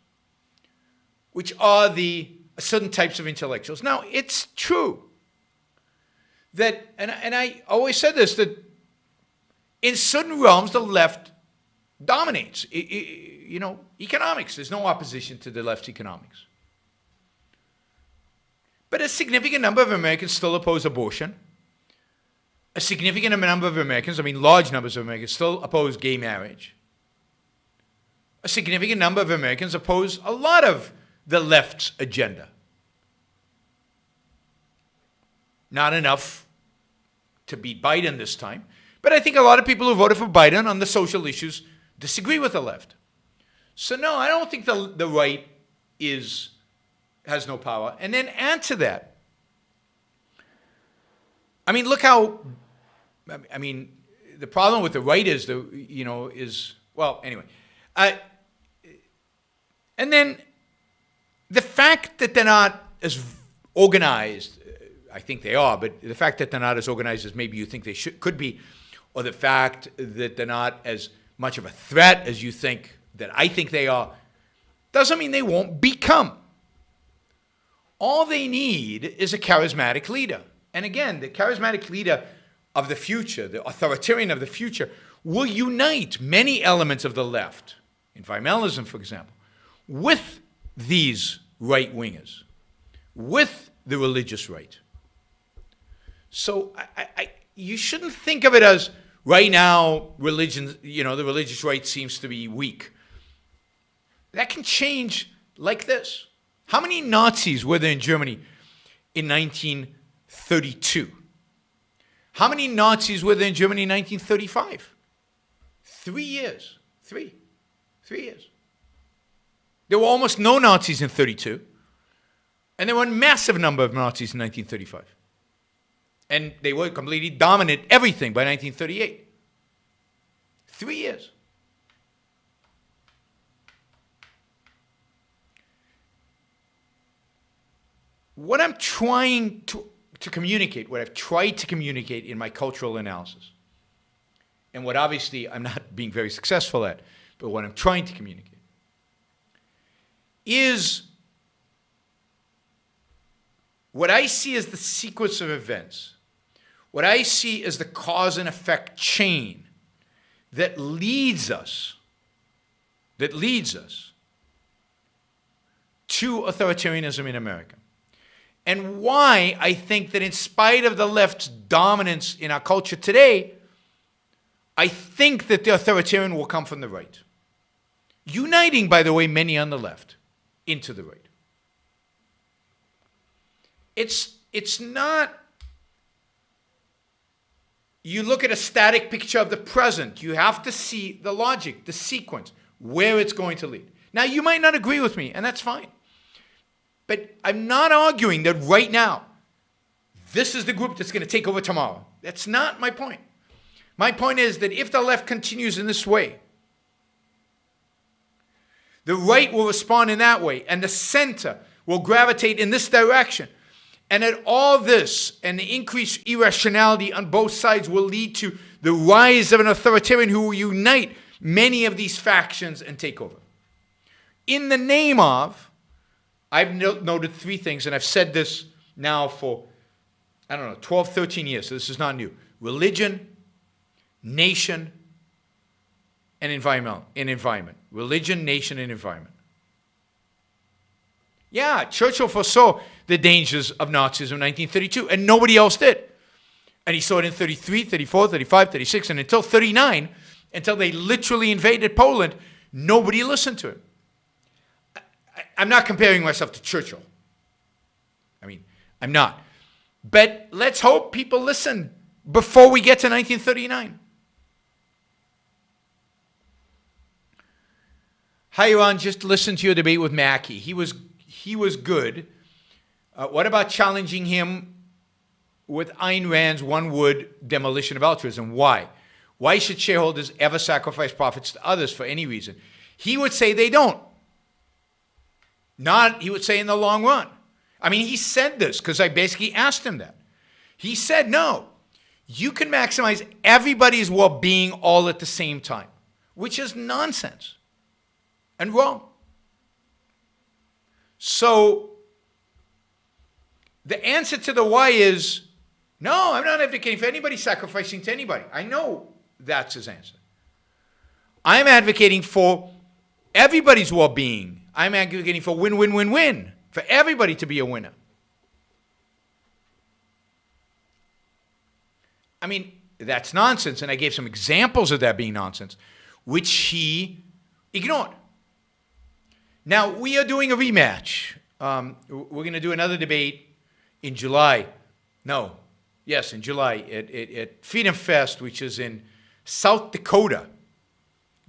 which are the certain types of intellectuals. Now, it's true that, and I always said this, that in certain realms, the left dominates. Economics, there's no opposition to the left's economics. But a significant number of Americans still oppose abortion. A significant number of Americans, large numbers of Americans, still oppose gay marriage. A significant number of Americans oppose a lot of the left's agenda. Not enough to beat Biden this time, but I think a lot of people who voted for Biden on the social issues disagree with the left. So no, I don't think the right has no power. And then add to that, look how, the problem with the right is anyway. And then the fact that they're not as organized, I think they are, but the fact that they're not as organized as maybe you think they could be, or the fact that they're not as much of a threat as you think that I think they are, doesn't mean they won't become. All they need is a charismatic leader. And again, the charismatic leader of the future, the authoritarian of the future, will unite many elements of the left, environmentalism, for example, with these right-wingers, with the religious right. So you shouldn't think of it as right now religion, the religious right seems to be weak. That can change like this. How many Nazis were there in Germany in 1932? How many Nazis were there in Germany in 1935? 3 years. Three years. There were almost no Nazis in 32, and there were a massive number of Nazis in 1935. And they were completely dominant everything by 1938. 3 years. What I'm trying to communicate, what I've tried to communicate in my cultural analysis, and what obviously I'm not being very successful at, but what I'm trying to communicate, is what I see as the sequence of events, what I see as the cause and effect chain that leads us to authoritarianism in America. And why I think that in spite of the left's dominance in our culture today, I think that the authoritarian will come from the right. Uniting, by the way, many on the left into the right. It's not, you look at a static picture of the present. You have to see the logic, the sequence, where it's going to lead. Now, you might not agree with me, and that's fine. But I'm not arguing that right now, this is the group that's going to take over tomorrow. That's not my point. My point is that if the left continues in this way, the right will respond in that way, and the center will gravitate in this direction. And that all this and the increased irrationality on both sides will lead to the rise of an authoritarian who will unite many of these factions and take over. In the name of, I've noted three things, and I've said this now for, 12, 13 years, so this is not new. Religion, nation, and environment. Religion, nation, and environment. Yeah, Churchill foresaw the dangers of Nazism in 1932, and nobody else did. And he saw it in 33, 34, 35, 36, and until 39, until they literally invaded Poland, nobody listened to him. I'm not comparing myself to Churchill. I'm not. But let's hope people listen before we get to 1939. Hi, Ron, just listen to your debate with Mackey. He was good. What about challenging him with Ayn Rand's one-word demolition of altruism? Why? Why should shareholders ever sacrifice profits to others for any reason? He would say they don't. He would say in the long run. He said this because I basically asked him that. He said, no, you can maximize everybody's well-being all at the same time, which is nonsense and wrong. So the answer to the why is, no, I'm not advocating for anybody sacrificing to anybody. I know that's his answer. I'm advocating for everybody's well-being. I'm advocating for win-win-win-win, for everybody to be a winner. That's nonsense, and I gave some examples of that being nonsense, which he ignored. Now, we are doing a rematch. We're going to do another debate in July. In July at Freedom Fest, which is in South Dakota.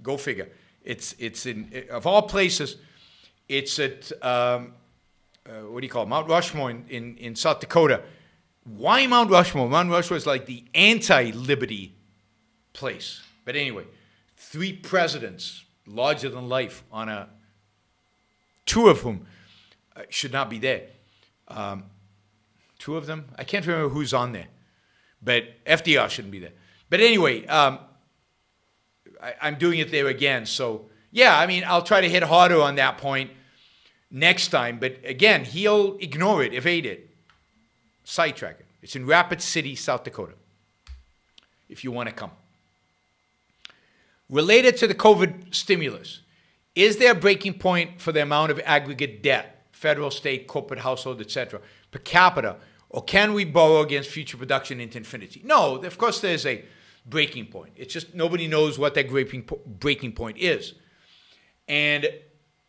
Go figure. It's in, of all places, it's at, Mount Rushmore in South Dakota. Why Mount Rushmore? Mount Rushmore is like the anti-liberty place. But anyway, 3 presidents, larger than life, on a 2 of whom should not be there. 2 of them? I can't remember who's on there. But FDR shouldn't be there. But anyway, I'm doing it there again. So, yeah, I'll try to hit harder on that point next time. But again, he'll ignore it, evade it, sidetrack it. It's in Rapid City, South Dakota, if you want to come. Related to the COVID stimulus, is there a breaking point for the amount of aggregate debt, federal, state, corporate, household, etc., per capita, or can we borrow against future production into infinity? No, of course there's a breaking point. It's just nobody knows what that breaking point is. And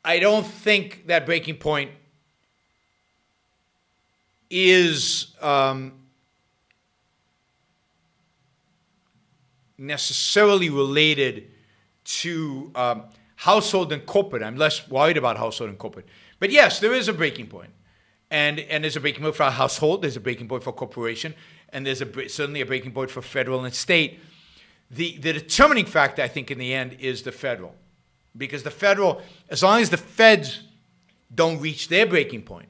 I don't think that breaking point is necessarily related to household and corporate. I'm less worried about household and corporate. But yes, there is a breaking point. And there's a breaking point for a household, there's a breaking point for a corporation, and there's certainly a breaking point for federal and state. The determining factor, I think, in the end is the federal. Because the federal, as long as the feds don't reach their breaking point,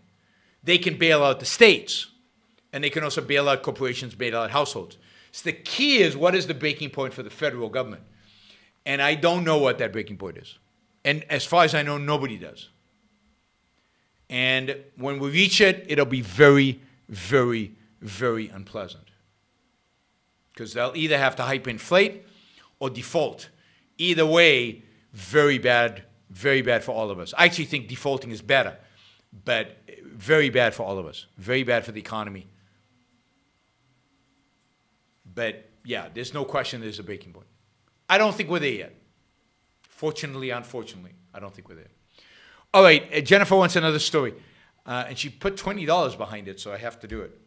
they can bail out the states. And they can also bail out corporations, bail out households. So the key is, what is the breaking point for the federal government? And I don't know what that breaking point is. And as far as I know, nobody does. And when we reach it, it'll be very, very, very unpleasant. Because they'll either have to hyperinflate or default. Either way, very bad for all of us. I actually think defaulting is better. but very bad for all of us. Very bad for the economy. But yeah, there's no question there's a breaking point. I don't think we're there yet. Fortunately, unfortunately, I don't think we're there. All right, Jennifer wants another story. And she put $20 behind it, so I have to do it.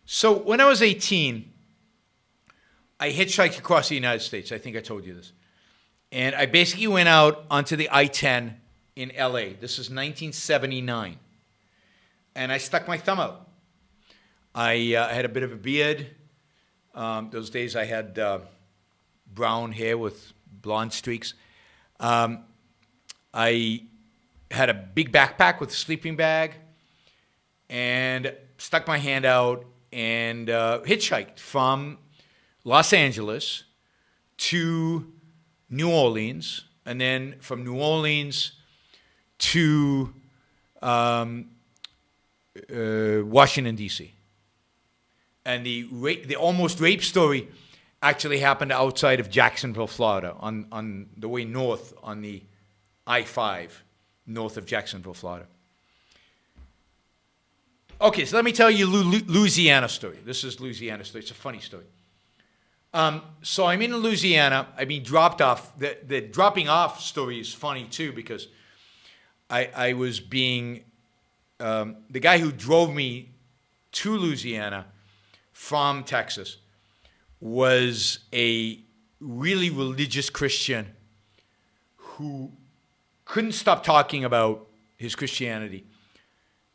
So when I was 18, I hitchhiked across the United States. I think I told you this. And I basically went out onto the I-10 in LA. This is 1979. And I stuck my thumb out. I had a bit of a beard. Those days I had brown hair with blonde streaks. I had a big backpack with a sleeping bag and stuck my hand out and hitchhiked from Los Angeles to New Orleans, and then from New Orleans to Washington, D.C. And the almost rape story actually happened outside of Jacksonville, Florida, on the way north on the I-5, north of Jacksonville, Florida. Okay, so let me tell you Louisiana story. This is Louisiana story. It's a funny story. So I'm in Louisiana. I mean, dropped off. The dropping off story is funny too because I was being the guy who drove me to Louisiana from Texas was a really religious Christian who couldn't stop talking about his Christianity.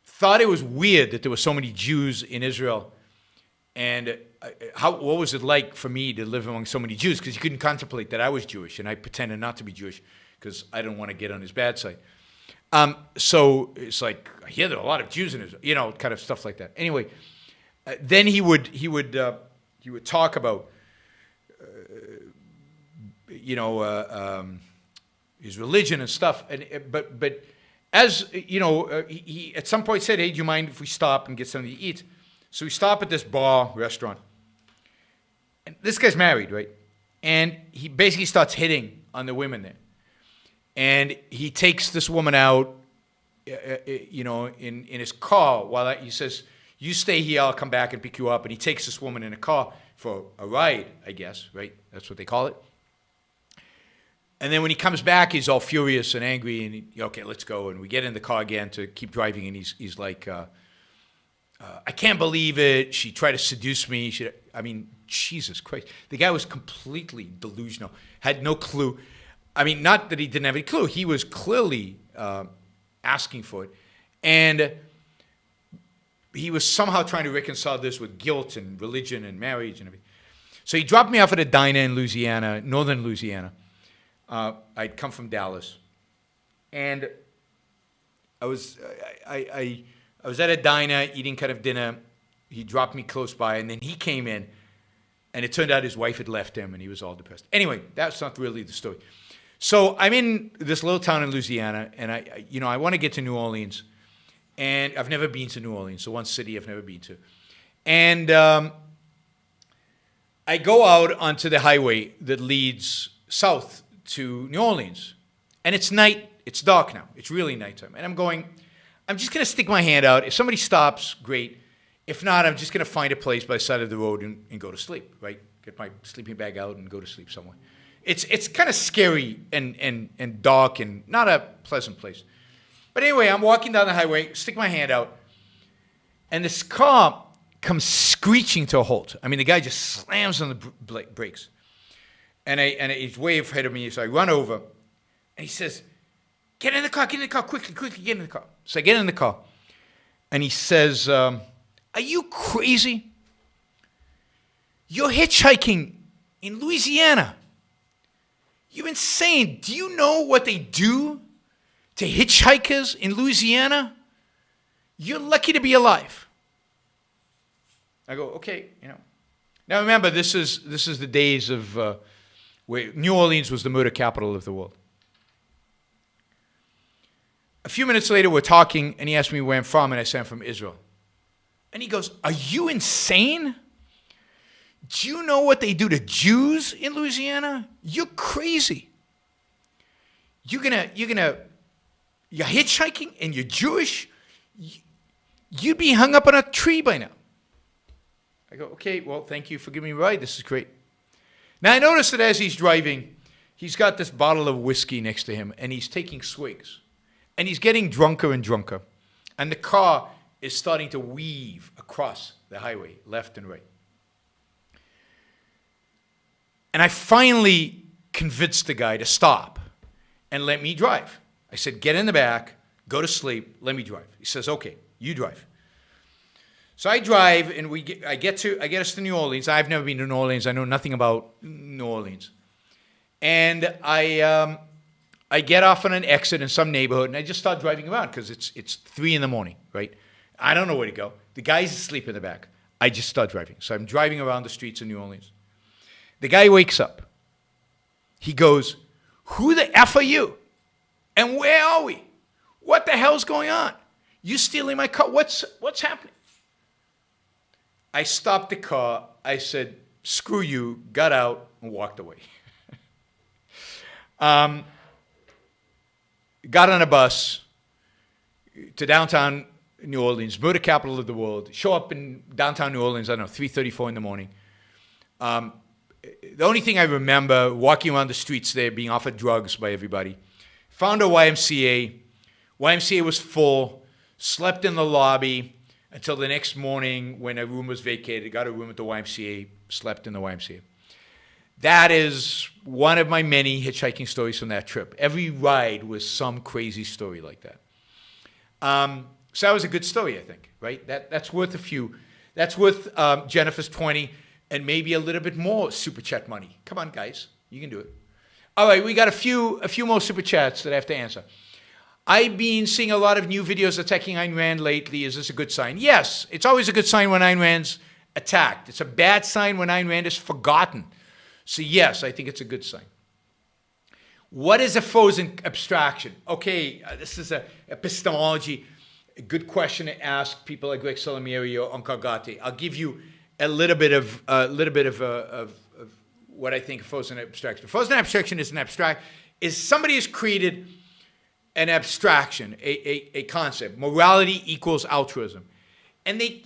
Thought it was weird that there were so many Jews in Israel, and what was it like for me to live among so many Jews? Because he couldn't contemplate that I was Jewish, and I pretended not to be Jewish because I didn't want to get on his bad side. So it's like, I hear there are a lot of Jews in Israel, kind of stuff like that. Anyway, then he would talk about, his religion and stuff. But as he at some point said, "Hey, do you mind if we stop and get something to eat?" So we stop at this restaurant. And this guy's married, right? And he basically starts hitting on the women there. And he takes this woman out, in his car while he says, "You stay here, I'll come back and pick you up." And he takes this woman in a car for a ride, I guess, right? That's what they call it. And then when he comes back, he's all furious and angry, and okay, let's go. And we get in the car again to keep driving, and he's like, I can't believe it. She tried to seduce me. Jesus Christ. The guy was completely delusional, had no clue. I mean, not that he didn't have any clue. He was clearly asking for it. And he was somehow trying to reconcile this with guilt and religion and marriage and everything. So he dropped me off at a diner in Louisiana, northern Louisiana. I'd come from Dallas. And I was at a diner eating kind of dinner. He dropped me close by, and then he came in, and it turned out his wife had left him, and he was all depressed. Anyway, that's not really the story. So I'm in this little town in Louisiana, and I want to get to New Orleans, and I've never been to New Orleans, so one city I've never been to. And I go out onto the highway that leads south to New Orleans, and it's night. It's dark now. It's really nighttime, and I'm just going to stick my hand out. If somebody stops, great. If not, I'm just going to find a place by the side of the road and go to sleep, right? Get my sleeping bag out and go to sleep somewhere. It's kind of scary and dark and not a pleasant place. But anyway, I'm walking down the highway, stick my hand out, and this car comes screeching to a halt. I mean, the guy just slams on the brakes. And he's way ahead of me, so I run over, and he says, get in the car, quickly, get in the car. So I get in the car, and he says, are you crazy? You're hitchhiking in Louisiana. You're insane. Do you know what they do to hitchhikers in Louisiana? You're lucky to be alive. I go, okay, Now remember, this is the days of where New Orleans was the murder capital of the world. A few minutes later, we're talking, and he asked me where I'm from, and I said I'm from Israel. And he goes, are you insane? Do you know what they do to Jews in Louisiana? You're crazy. You're gonna You're hitchhiking and you're Jewish? You'd be hung up on a tree by now. I go, okay, well, thank you for giving me a ride. This is great. Now, I noticed that as he's driving, he's got this bottle of whiskey next to him, and he's taking swigs. And he's getting drunker and drunker. And the car is starting to weave across the highway, left and right. And I finally convinced the guy to stop and let me drive. I said, get in the back, go to sleep, let me drive. He says, okay, you drive. So I drive, and I get us to New Orleans. I've never been to New Orleans. I know nothing about New Orleans. And I get off on an exit in some neighborhood, and I just start driving around because it's 3 in the morning, right? I don't know where to go. The guy's asleep in the back. I just start driving. So I'm driving around the streets of New Orleans. The guy wakes up. He goes, who the F are you? And where are we? What the hell's going on? You stealing my car? What's happening? I stopped the car. I said, screw you, got out, and walked away. Got on a bus to downtown New Orleans, murder capital of the world. Show up in downtown New Orleans, I don't know, 3:34 in the morning. The only thing I remember, walking around the streets there, being offered drugs by everybody. Found a YMCA. YMCA was full. Slept in the lobby until the next morning when a room was vacated. Got a room at the YMCA. Slept in the YMCA. That is one of my many hitchhiking stories from that trip. Every ride was some crazy story like that. So that was a good story, I think, right? That's worth a few. That's worth Jennifer's 20 and maybe a little bit more super chat money. Come on, guys. You can do it. All right, we got a few more super chats that I have to answer. I've been seeing a lot of new videos attacking Ayn Rand lately. Is this a good sign? Yes, it's always a good sign when Ayn Rand's attacked. It's a bad sign when Ayn Rand is forgotten. So yes, I think it's a good sign. What is a frozen abstraction? Okay, this is epistemology. A good question to ask people like Greg Salamieri or Onkar Ghate. I'll give you a little bit of what I think of frozen abstraction. Frozen abstraction is somebody has created an abstraction, a concept. Morality equals altruism. And they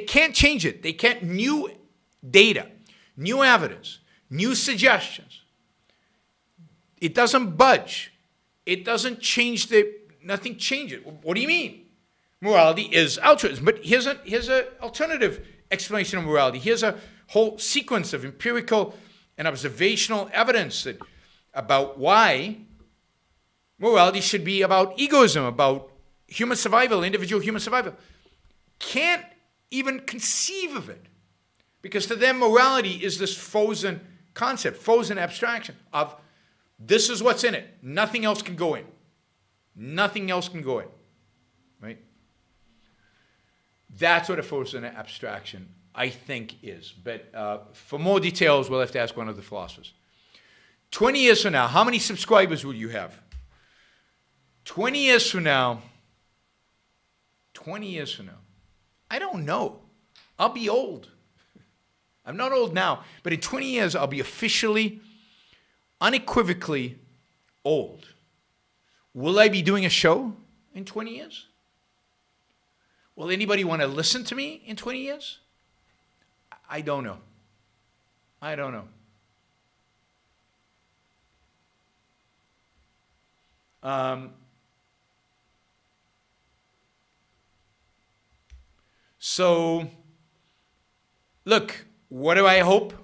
can't change it. They can't, new data, new evidence, new suggestions. It doesn't budge. It doesn't change nothing changes. What do you mean? Morality is altruism. But here's an alternative explanation of morality. Here's a whole sequence of empirical and observational evidence about why morality should be about egoism, about human survival, individual human survival. Can't even conceive of it. Because to them, morality is this frozen concept, frozen abstraction of this is what's in it. Nothing else can go in. Nothing else can go in. Right? That's what a frozen abstraction, I think, is. But for more details, we'll have to ask one of the philosophers. 20 years from now, how many subscribers will you have? 20 years from now, I don't know. I'll be old. I'm not old now, but in 20 years, I'll be officially, unequivocally old. Will I be doing a show in 20 years? Will anybody want to listen to me in 20 years? I don't know. I don't know. So, look, what do I hope?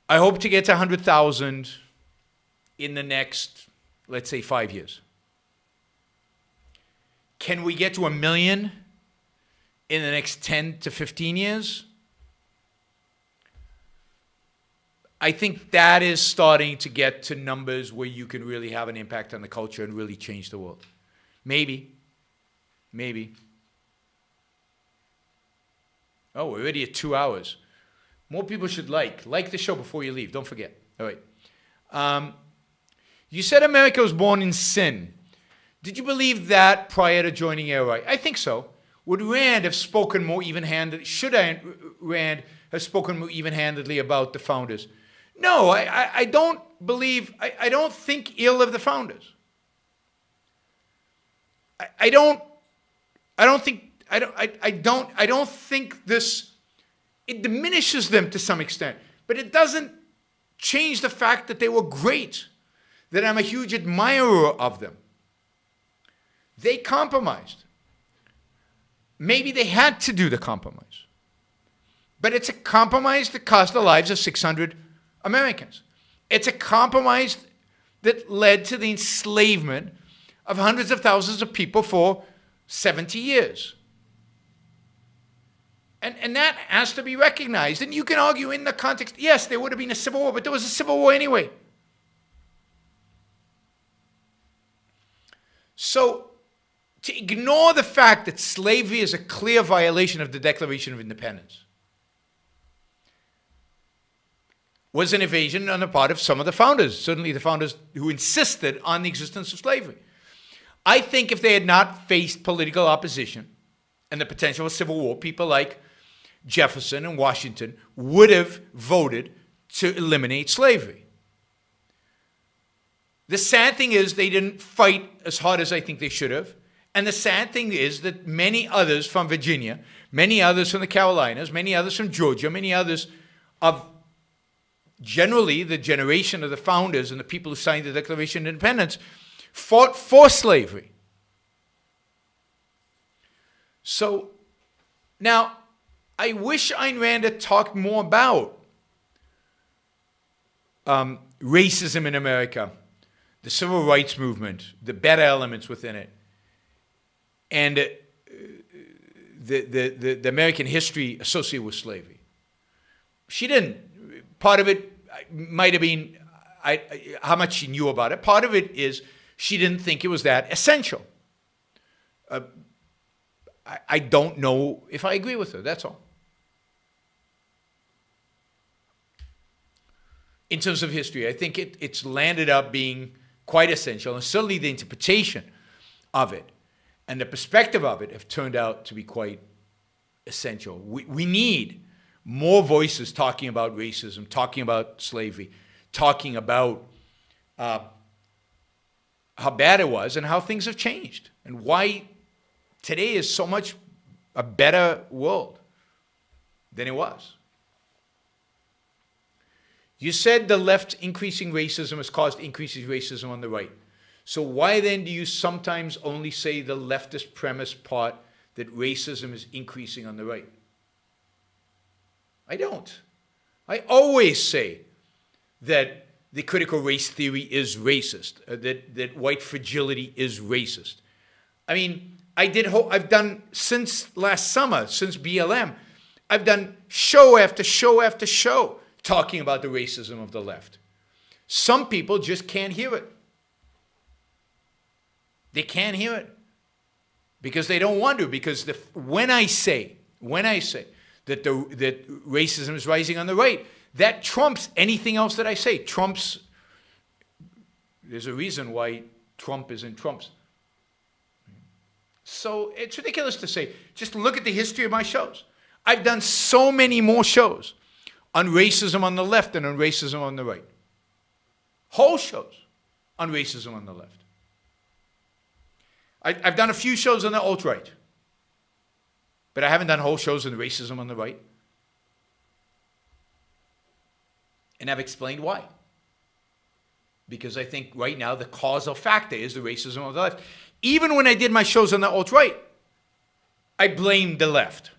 I hope to get to 100,000 in the next, let's say, 5 years. Can we get to 1 million in the next 10 to 15 years? I think that is starting to get to numbers where you can really have an impact on the culture and really change the world. Maybe. Oh, we're already at 2 hours. More people should like the show before you leave. Don't forget. All right. You said America was born in sin. Did you believe that prior to joining AOI? I think so. Would Rand have spoken more even-handedly? Should Rand have spoken more even-handedly about the founders? No, I don't believe. I don't think ill of the founders. I don't think this, it diminishes them to some extent, but it doesn't change the fact that they were great, that I'm a huge admirer of them. They compromised. Maybe they had to do the compromise. But it's a compromise that cost the lives of 600 Americans. It's a compromise that led to the enslavement of hundreds of thousands of people for 70 years. And that has to be recognized. And you can argue in the context, yes, there would have been a civil war, but there was a civil war anyway. So, to ignore the fact that slavery is a clear violation of the Declaration of Independence was an evasion on the part of some of the founders, certainly the founders who insisted on the existence of slavery. I think if they had not faced political opposition and the potential of civil war, people like Jefferson and Washington would have voted to eliminate slavery. The sad thing is they didn't fight as hard as I think they should have. And the sad thing is that many others from Virginia, many others from the Carolinas, many others from Georgia, many others of generally the generation of the founders and the people who signed the Declaration of Independence fought for slavery. So now, I wish Ayn Rand had talked more about racism in America, the civil rights movement, the better elements within it, and the American history associated with slavery. She didn't. Part of it might have been how much she knew about it. Part of it is she didn't think it was that essential. I don't know if I agree with her, that's all. In terms of history, I think it's landed up being quite essential, and certainly the interpretation of it and the perspective of it have turned out to be quite essential. We need more voices talking about racism, talking about slavery, talking about how bad it was and how things have changed and why today is so much a better world than it was. You said the left's increasing racism has caused increasing racism on the right. So why then do you sometimes only say the leftist premise part that racism is increasing on the right? I don't. I always say that the critical race theory is racist, that white fragility is racist. I mean, I've done since last summer, since BLM, I've done show after show after show talking about the racism of the left. Some people just can't hear it. They can't hear it because they don't want to. Because when I say that that racism is rising on the right, that trumps anything else that I say. There's a reason why Trump is in Trump's. So it's ridiculous to say, just look at the history of my shows. I've done so many more shows on racism on the left than on racism on the right. Whole shows on racism on the left. I've done a few shows on the alt-right, but I haven't done whole shows on racism on the right. And I've explained why. Because I think right now the causal factor is the racism of the left. Even when I did my shows on the alt-right, I blamed the left.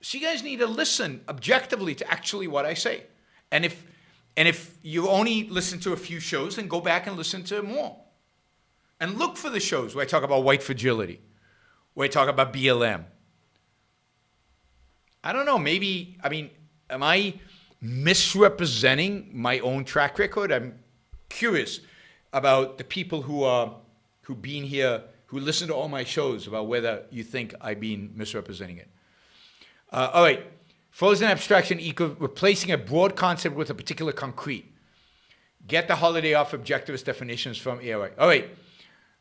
So you guys need to listen objectively to actually what I say. And if you only listen to a few shows, then go back and listen to more. And look for the shows where I talk about white fragility, where I talk about BLM. I don't know, am I misrepresenting my own track record? I'm curious about the people who've been here, who listen to all my shows, about whether you think I've been misrepresenting it. All right, frozen abstraction equals replacing a broad concept with a particular concrete. Get the holiday off objectivist definitions from ARI. All right,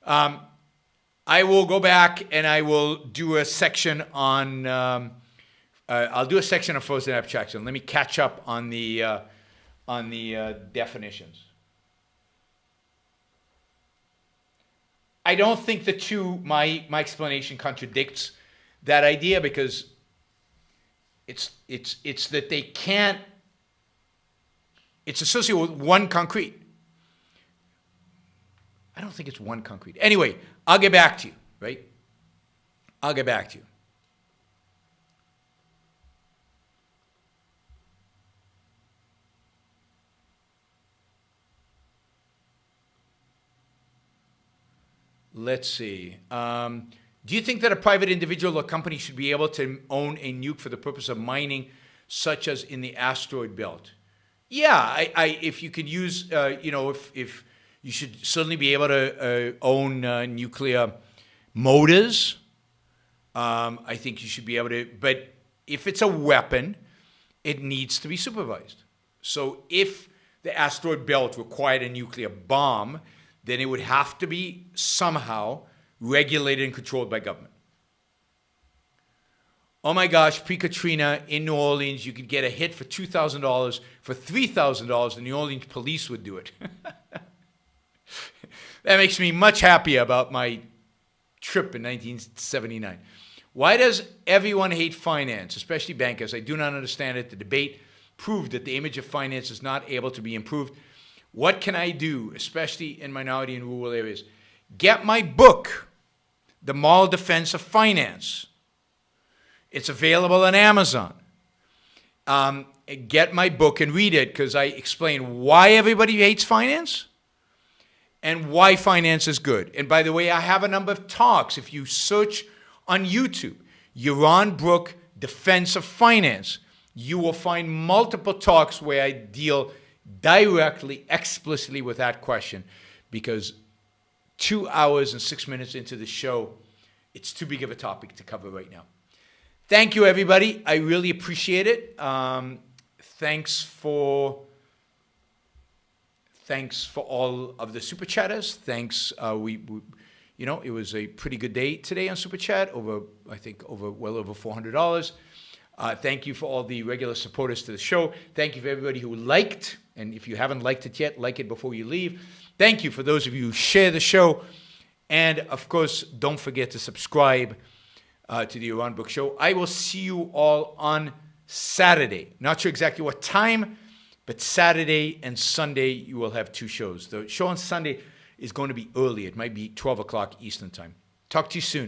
I will go back and I will do a section on, I'll do a section on frozen abstraction. Let me catch up on the definitions. I don't think my explanation contradicts that idea, because it's that they can't. It's associated with one concrete. I don't think it's one concrete. Anyway, I'll get back to you, right? I'll get back to you. Let's see. Do you think that a private individual or company should be able to own a nuke for the purpose of mining, such as in the asteroid belt? Yeah, if you could use, if you should certainly be able to own nuclear motors. I think you should be able to, but if it's a weapon, it needs to be supervised. So if the asteroid belt required a nuclear bomb, then it would have to be somehow regulated and controlled by government. Oh my gosh, pre-Katrina in New Orleans, you could get a hit for $2,000, for $3,000, and the New Orleans police would do it. That makes me much happier about my trip in 1979. Why does everyone hate finance, especially bankers? I do not understand it. The debate proved that the image of finance is not able to be improved. What can I do, especially in minority and rural areas? Get my book, The Moral Defense of Finance. It's available on Amazon. Get my book and read it, because I explain why everybody hates finance and why finance is good. And by the way, I have a number of talks. If you search on YouTube, Yaron Brook Defense of Finance, you will find multiple talks where I deal directly, explicitly with that question, because 2 hours and 6 minutes into the show, it's too big of a topic to cover right now. Thank you, everybody. I really appreciate it. Thanks for all of the super chatters. Thanks. It was a pretty good day today on Super Chat. Well over $400. Thank you for all the regular supporters to the show. Thank you for everybody who liked. And if you haven't liked it yet, like it before you leave. Thank you for those of you who share the show. And, of course, don't forget to subscribe to the Yaron Brook Show. I will see you all on Saturday. Not sure exactly what time, but Saturday and Sunday you will have 2 shows. The show on Sunday is going to be early. It might be 12 o'clock Eastern Time. Talk to you soon.